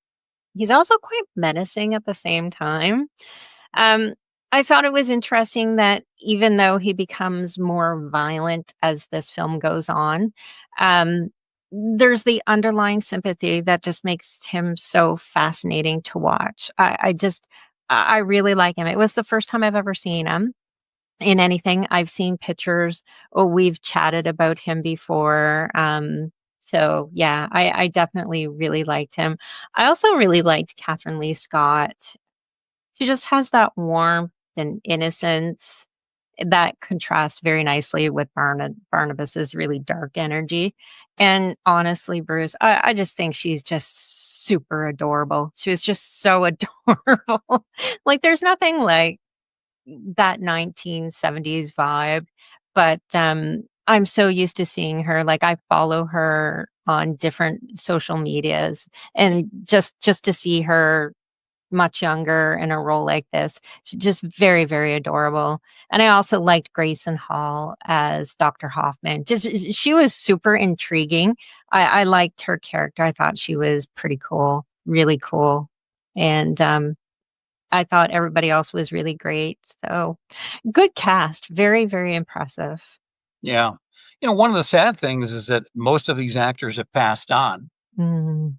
he's also quite menacing at the same time. Um, I thought it was interesting that even though he becomes more violent as this film goes on, um, there's the underlying sympathy that just makes him so fascinating to watch. I really like him. It was the first time I've ever seen him in anything. I've seen pictures, or we've chatted about him before. So yeah, I definitely really liked him. I also really liked Catherine Lee Scott. She just has that warmth and innocence that contrasts very nicely with Barnabas's really dark energy. And honestly, Bruce, I just think she's just super adorable. She was just so adorable. Like, there's nothing like that 1970s vibe, but I'm so used to seeing her. Like, I follow her on different social medias, and just to see her much younger in a role like this. She's just very, very adorable. And I also liked Grayson Hall as Dr. Hoffman. Just she was super intriguing. I liked her character. I thought she was pretty cool, really cool. And I thought everybody else was really great. So good cast, very, very impressive. Yeah. One of the sad things is that most of these actors have passed on. Mm.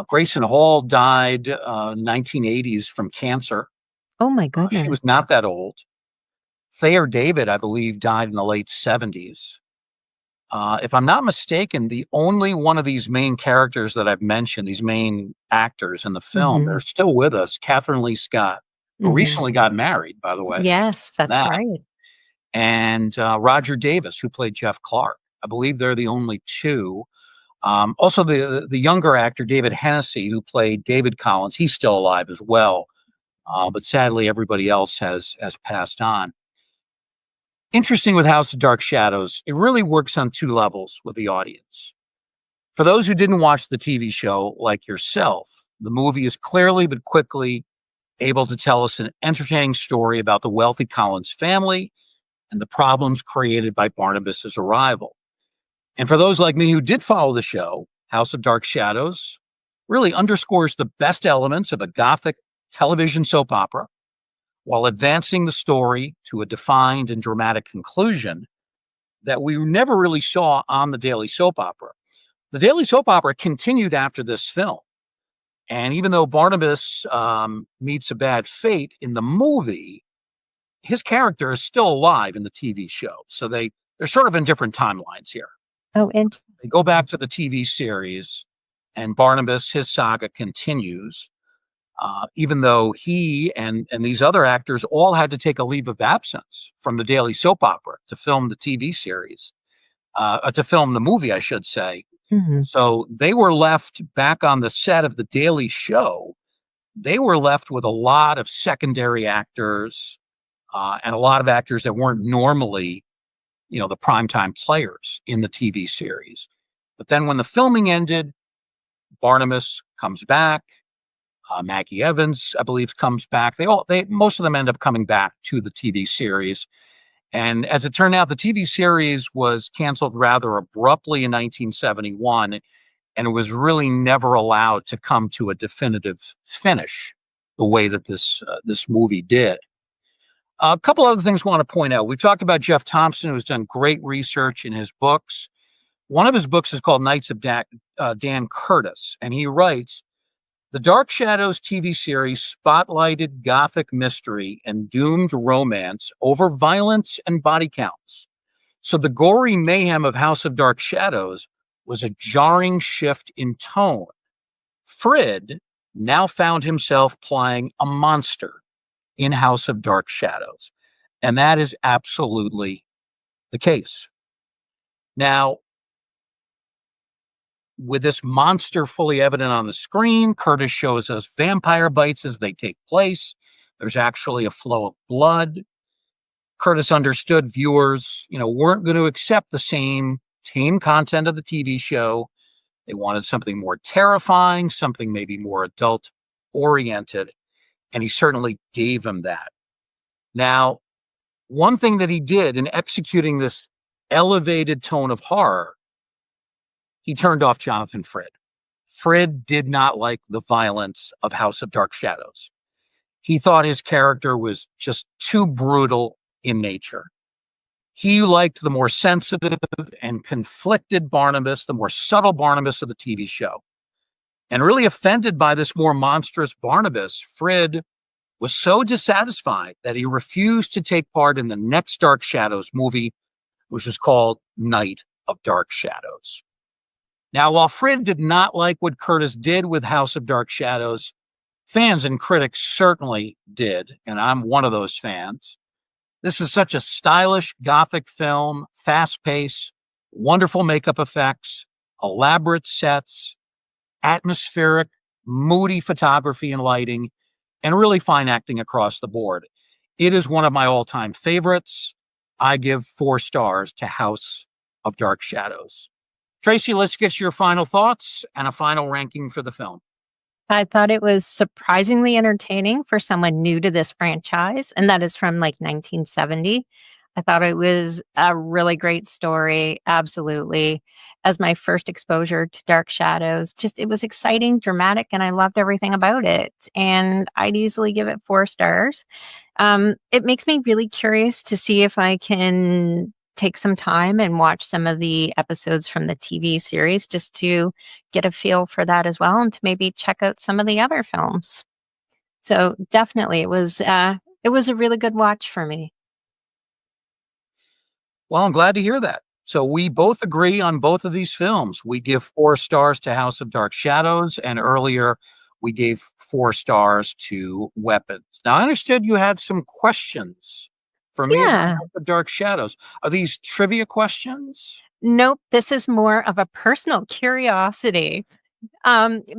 Grayson Hall died 1980s from cancer. Oh my She goodness. was not that old. Thayer David, I believe, died in the late 70s. If I'm not mistaken, the only one of these main characters that I've mentioned, these main actors in the film, Hmm. they're still with us. Catherine Lee Scott, who Hmm. recently got married, by the way. Yes, that's That. right. And Roger Davis, who played Jeff Clark. I believe they're the only two. Also, the younger actor, David Hennessy, who played David Collins, he's still alive as well. But sadly, everybody else has passed on. Interesting with House of Dark Shadows, it really works on two levels with the audience. For those who didn't watch the TV show, like yourself, the movie is clearly but quickly able to tell us an entertaining story about the wealthy Collins family and the problems created by Barnabas's arrival. And for those like me who did follow the show, House of Dark Shadows really underscores the best elements of a Gothic television soap opera while advancing the story to a defined and dramatic conclusion that we never really saw on the daily soap opera. The daily soap opera continued after this film. And even though Barnabas meets a bad fate in the movie, his character is still alive in the TV show. So they're sort of in different timelines here. Oh, and They go back to the TV series, and Barnabas, his saga continues, even though he and these other actors all had to take a leave of absence from the daily soap opera to film the TV series, to film the movie, I should say. mhm. So they were left back on the set of the Daily Show. They were left with a lot of secondary actors and a lot of actors that weren't normally, the primetime players in the TV series. But then when the filming ended, Barnabas comes back. Maggie Evans, I believe, comes back. Most of them end up coming back to the TV series. And as it turned out, the TV series was canceled rather abruptly in 1971, and it was really never allowed to come to a definitive finish the way that this movie did. A couple other things I want to point out. We've talked about Jeff Thompson, who's done great research in his books. One of his books is called Knights of Dan Curtis, and he writes, the Dark Shadows TV series spotlighted Gothic mystery and doomed romance over violence and body counts. So the gory mayhem of House of Dark Shadows was a jarring shift in tone. Frid now found himself playing a monster in House of Dark Shadows, and that is absolutely the case. Now, with this monster fully evident on the screen, Curtis shows us vampire bites as they take place. There's actually a flow of blood. Curtis understood viewers, weren't going to accept the same tame content of the TV show. They wanted something more terrifying, something maybe more adult oriented, and he certainly gave him that. Now, one thing that he did in executing this elevated tone of horror, he turned off Jonathan Frid. Frid did not like the violence of House of Dark Shadows. He thought his character was just too brutal in nature. He liked the more sensitive and conflicted Barnabas, the more subtle Barnabas of the TV show. And really offended by this more monstrous Barnabas, Frid was so dissatisfied that he refused to take part in the next Dark Shadows movie, which was called Night of Dark Shadows. Now, while Frid did not like what Curtis did with House of Dark Shadows, fans and critics certainly did, and I'm one of those fans. This is such a stylish Gothic film, fast-paced, wonderful makeup effects, elaborate sets, atmospheric, moody photography and lighting, and really fine acting across the board. It is one of my all-time favorites. I give 4 stars to House of Dark Shadows. Tracy, let's get your final thoughts and a final ranking for the film. I thought it was surprisingly entertaining for someone new to this franchise, and that is from like 1970. I thought it was a really great story, absolutely. As my first exposure to Dark Shadows, just it was exciting, dramatic, and I loved everything about it. And I'd easily give it 4 stars. It makes me really curious to see if I can take some time and watch some of the episodes from the TV series just to get a feel for that as well, and to maybe check out some of the other films. So definitely it was a really good watch for me. Well, I'm glad to hear that. So we both agree on both of these films. We give 4 stars to House of Dark Shadows, and earlier we gave 4 stars to Weapons. Now, I understood you had some questions for me about Yeah. House of Dark Shadows. Are these trivia questions? Nope, this is more of a personal curiosity.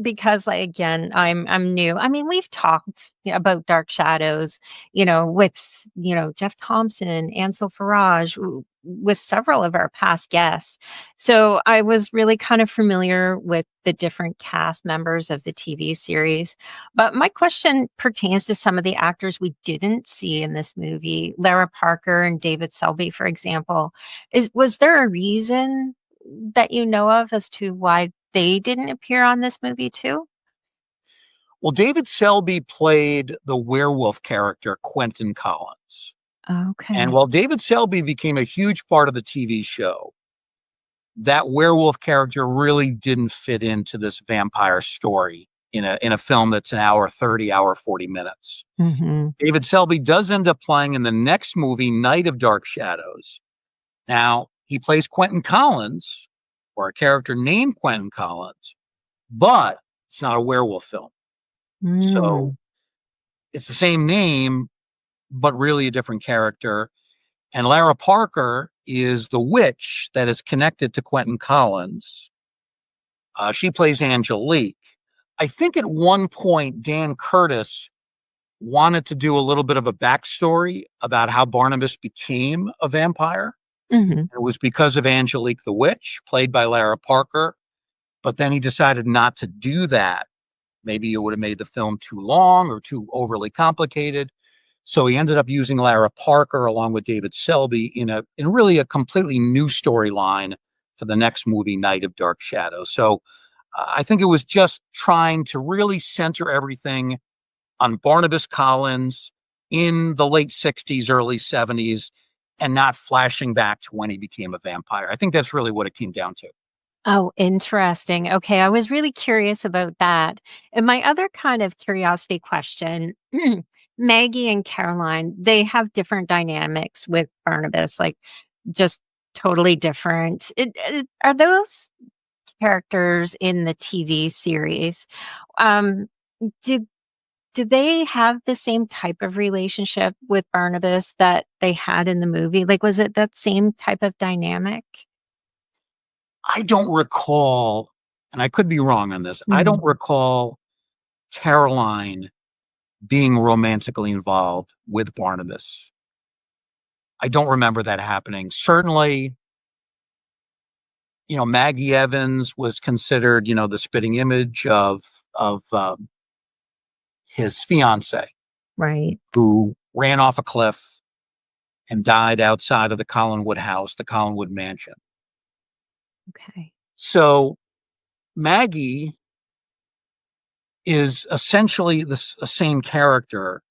Because like again, I'm new. I mean, we've talked about Dark Shadows, with Jeff Thompson, Ansel Faraj, with several of our past guests. So I was really kind of familiar with the different cast members of the TV series. But my question pertains to some of the actors we didn't see in this movie, Lara Parker and David Selby, for example. Was there a reason that you know of as to why they didn't appear on this movie too? Well, David Selby played the werewolf character Quentin Collins. And Okay. while David Selby became a huge part of the TV show, that werewolf character really didn't fit into this vampire story in a film that's an hour 30, hour 40 minutes. Hmm. David Selby does end up playing in the next movie, Night of Dark Shadows. Now, he plays Quentin Collins, or a character named Quentin Collins, but it's not a werewolf film. So Mm. it's the same name, but really a different character. And Lara Parker is the witch that is connected to Quentin Collins. She plays Angelique. I think at one point, Dan Curtis wanted to do a little bit of a backstory about how Barnabas became a vampire. Hmm. It was because of Angelique the witch, played by Lara Parker. But then he decided not to do that. Maybe it would have made the film too long or too overly complicated. So he ended up using Lara Parker along with David Selby in really a completely new storyline for the next movie, Night of Dark Shadows. So I think it was just trying to really center everything on Barnabas Collins in the late 60s, early 70s, and not flashing back to when he became a vampire. I think that's really what it came down to. Oh, interesting. Okay, I was really curious about that. And my other kind of curiosity question, Maggie and Caroline, they have different dynamics with Barnabas, like just totally different. Are those characters in the TV series? Um, do do they have the same type of relationship with Barnabas that they had in the movie? Like, was it that same type of dynamic? I don't recall, and I could be wrong on this, I Mhm. don't recall Caroline being romantically involved with Barnabas. I don't remember that happening. Certainly, Maggie Evans was considered, the spitting image of his fiance, Right. who ran off a cliff and died outside of the Collinwood house, the Collinwood mansion. Okay. So Maggie is essentially the same character,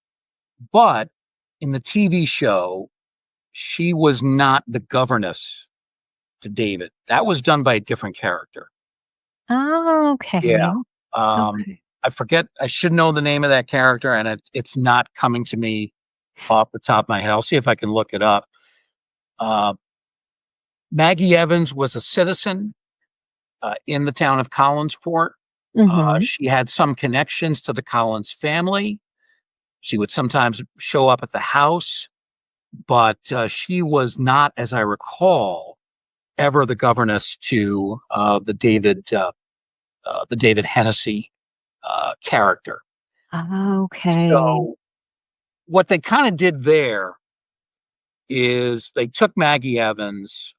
but in the TV show, she was not the governess to David. That was done by a different character. Oh, Yeah. okay. Um, Okay. I forget. I should know the name of that character, and it's not coming to me off the top of my head. I'll see if I can look it up. Uh, Maggie Evans was a citizen in the town of Collinsport. Mhm. She had some connections to the Collins family. She would sometimes show up at the house, but she was not, as I recall, ever the governess to the David Hennessy character. Okay. So what they kind of did there is they took Maggie Evans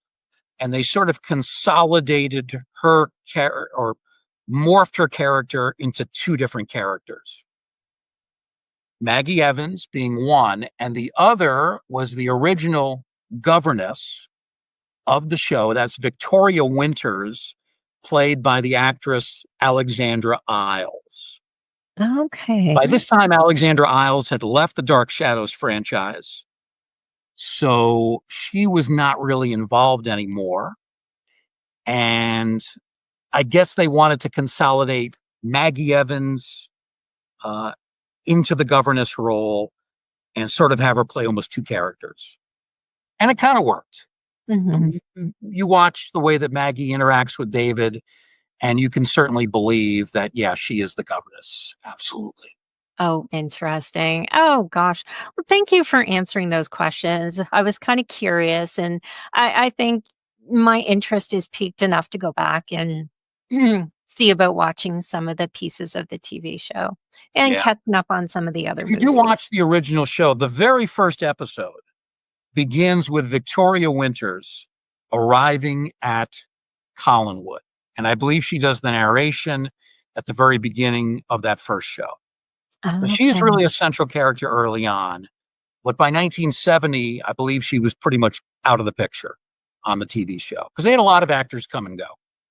and they sort of consolidated her or morphed her character into two different characters. Maggie Evans being one, and the other was the original governess of the show. That's Victoria Winters, played by the actress Alexandra Isles. Okay. By this time, Alexandra Isles had left the Dark Shadows franchise, so she was not really involved anymore. And I guess they wanted to consolidate Maggie Evans uh, into the governess role and sort of have her play almost two characters. And it kind of worked. Mhm. You watch the way that Maggie interacts with David, and you can certainly believe that, yeah, she is the governess. Absolutely. Oh, interesting. Oh gosh. Well, thank you for answering those questions. I was kind of curious, and I think my interest is piqued enough to go back and see about watching some of the pieces of the TV show and Yeah. catching up on some of the other If you do movies. watch the original show, the very first episode begins with Victoria Winters arriving at Collinwood. And I believe she does the narration at the very beginning of that first show. So she's Okay. really a central character early on. But by 1970, I believe she was pretty much out of the picture on the TV show because they had a lot of actors come and go.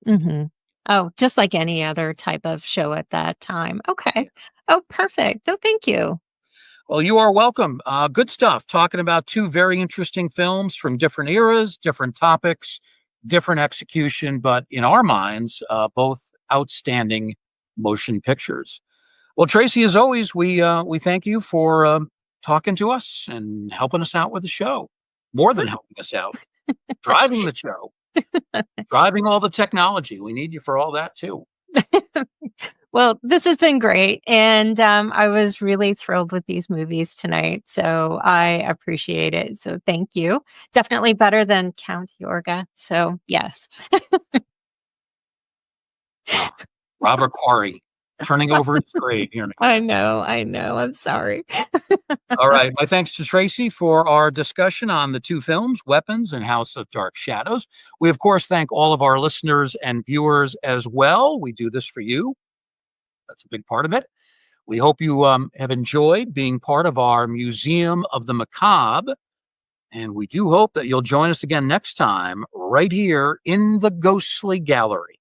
Hmm. Oh, just like any other type of show at that time. Okay. Oh, perfect. Oh, thank you. Well, you are welcome. Good stuff. Talking about two very interesting films from different eras, different topics, different execution, but in our minds, both outstanding motion pictures. Well, Tracy, as always, we thank you for talking to us and helping us out with the show. More than helping us out, driving the show, driving all the technology. We need you for all that too. Well, this has been great, and I was really thrilled with these movies tonight, so I appreciate it. So thank you. Definitely better than Count Yorga. So yes. Robert Quarry turning over his grave here. I know. I know. I'm sorry. All right. My thanks to Tracy for our discussion on the two films, Weapons and House of Dark Shadows. We, of course, thank all of our listeners and viewers as well. We do this for you. That's a big part of it. We hope you have enjoyed being part of our Museum of the Macabre. And we do hope that you'll join us again next time, right here in the Ghostly Gallery.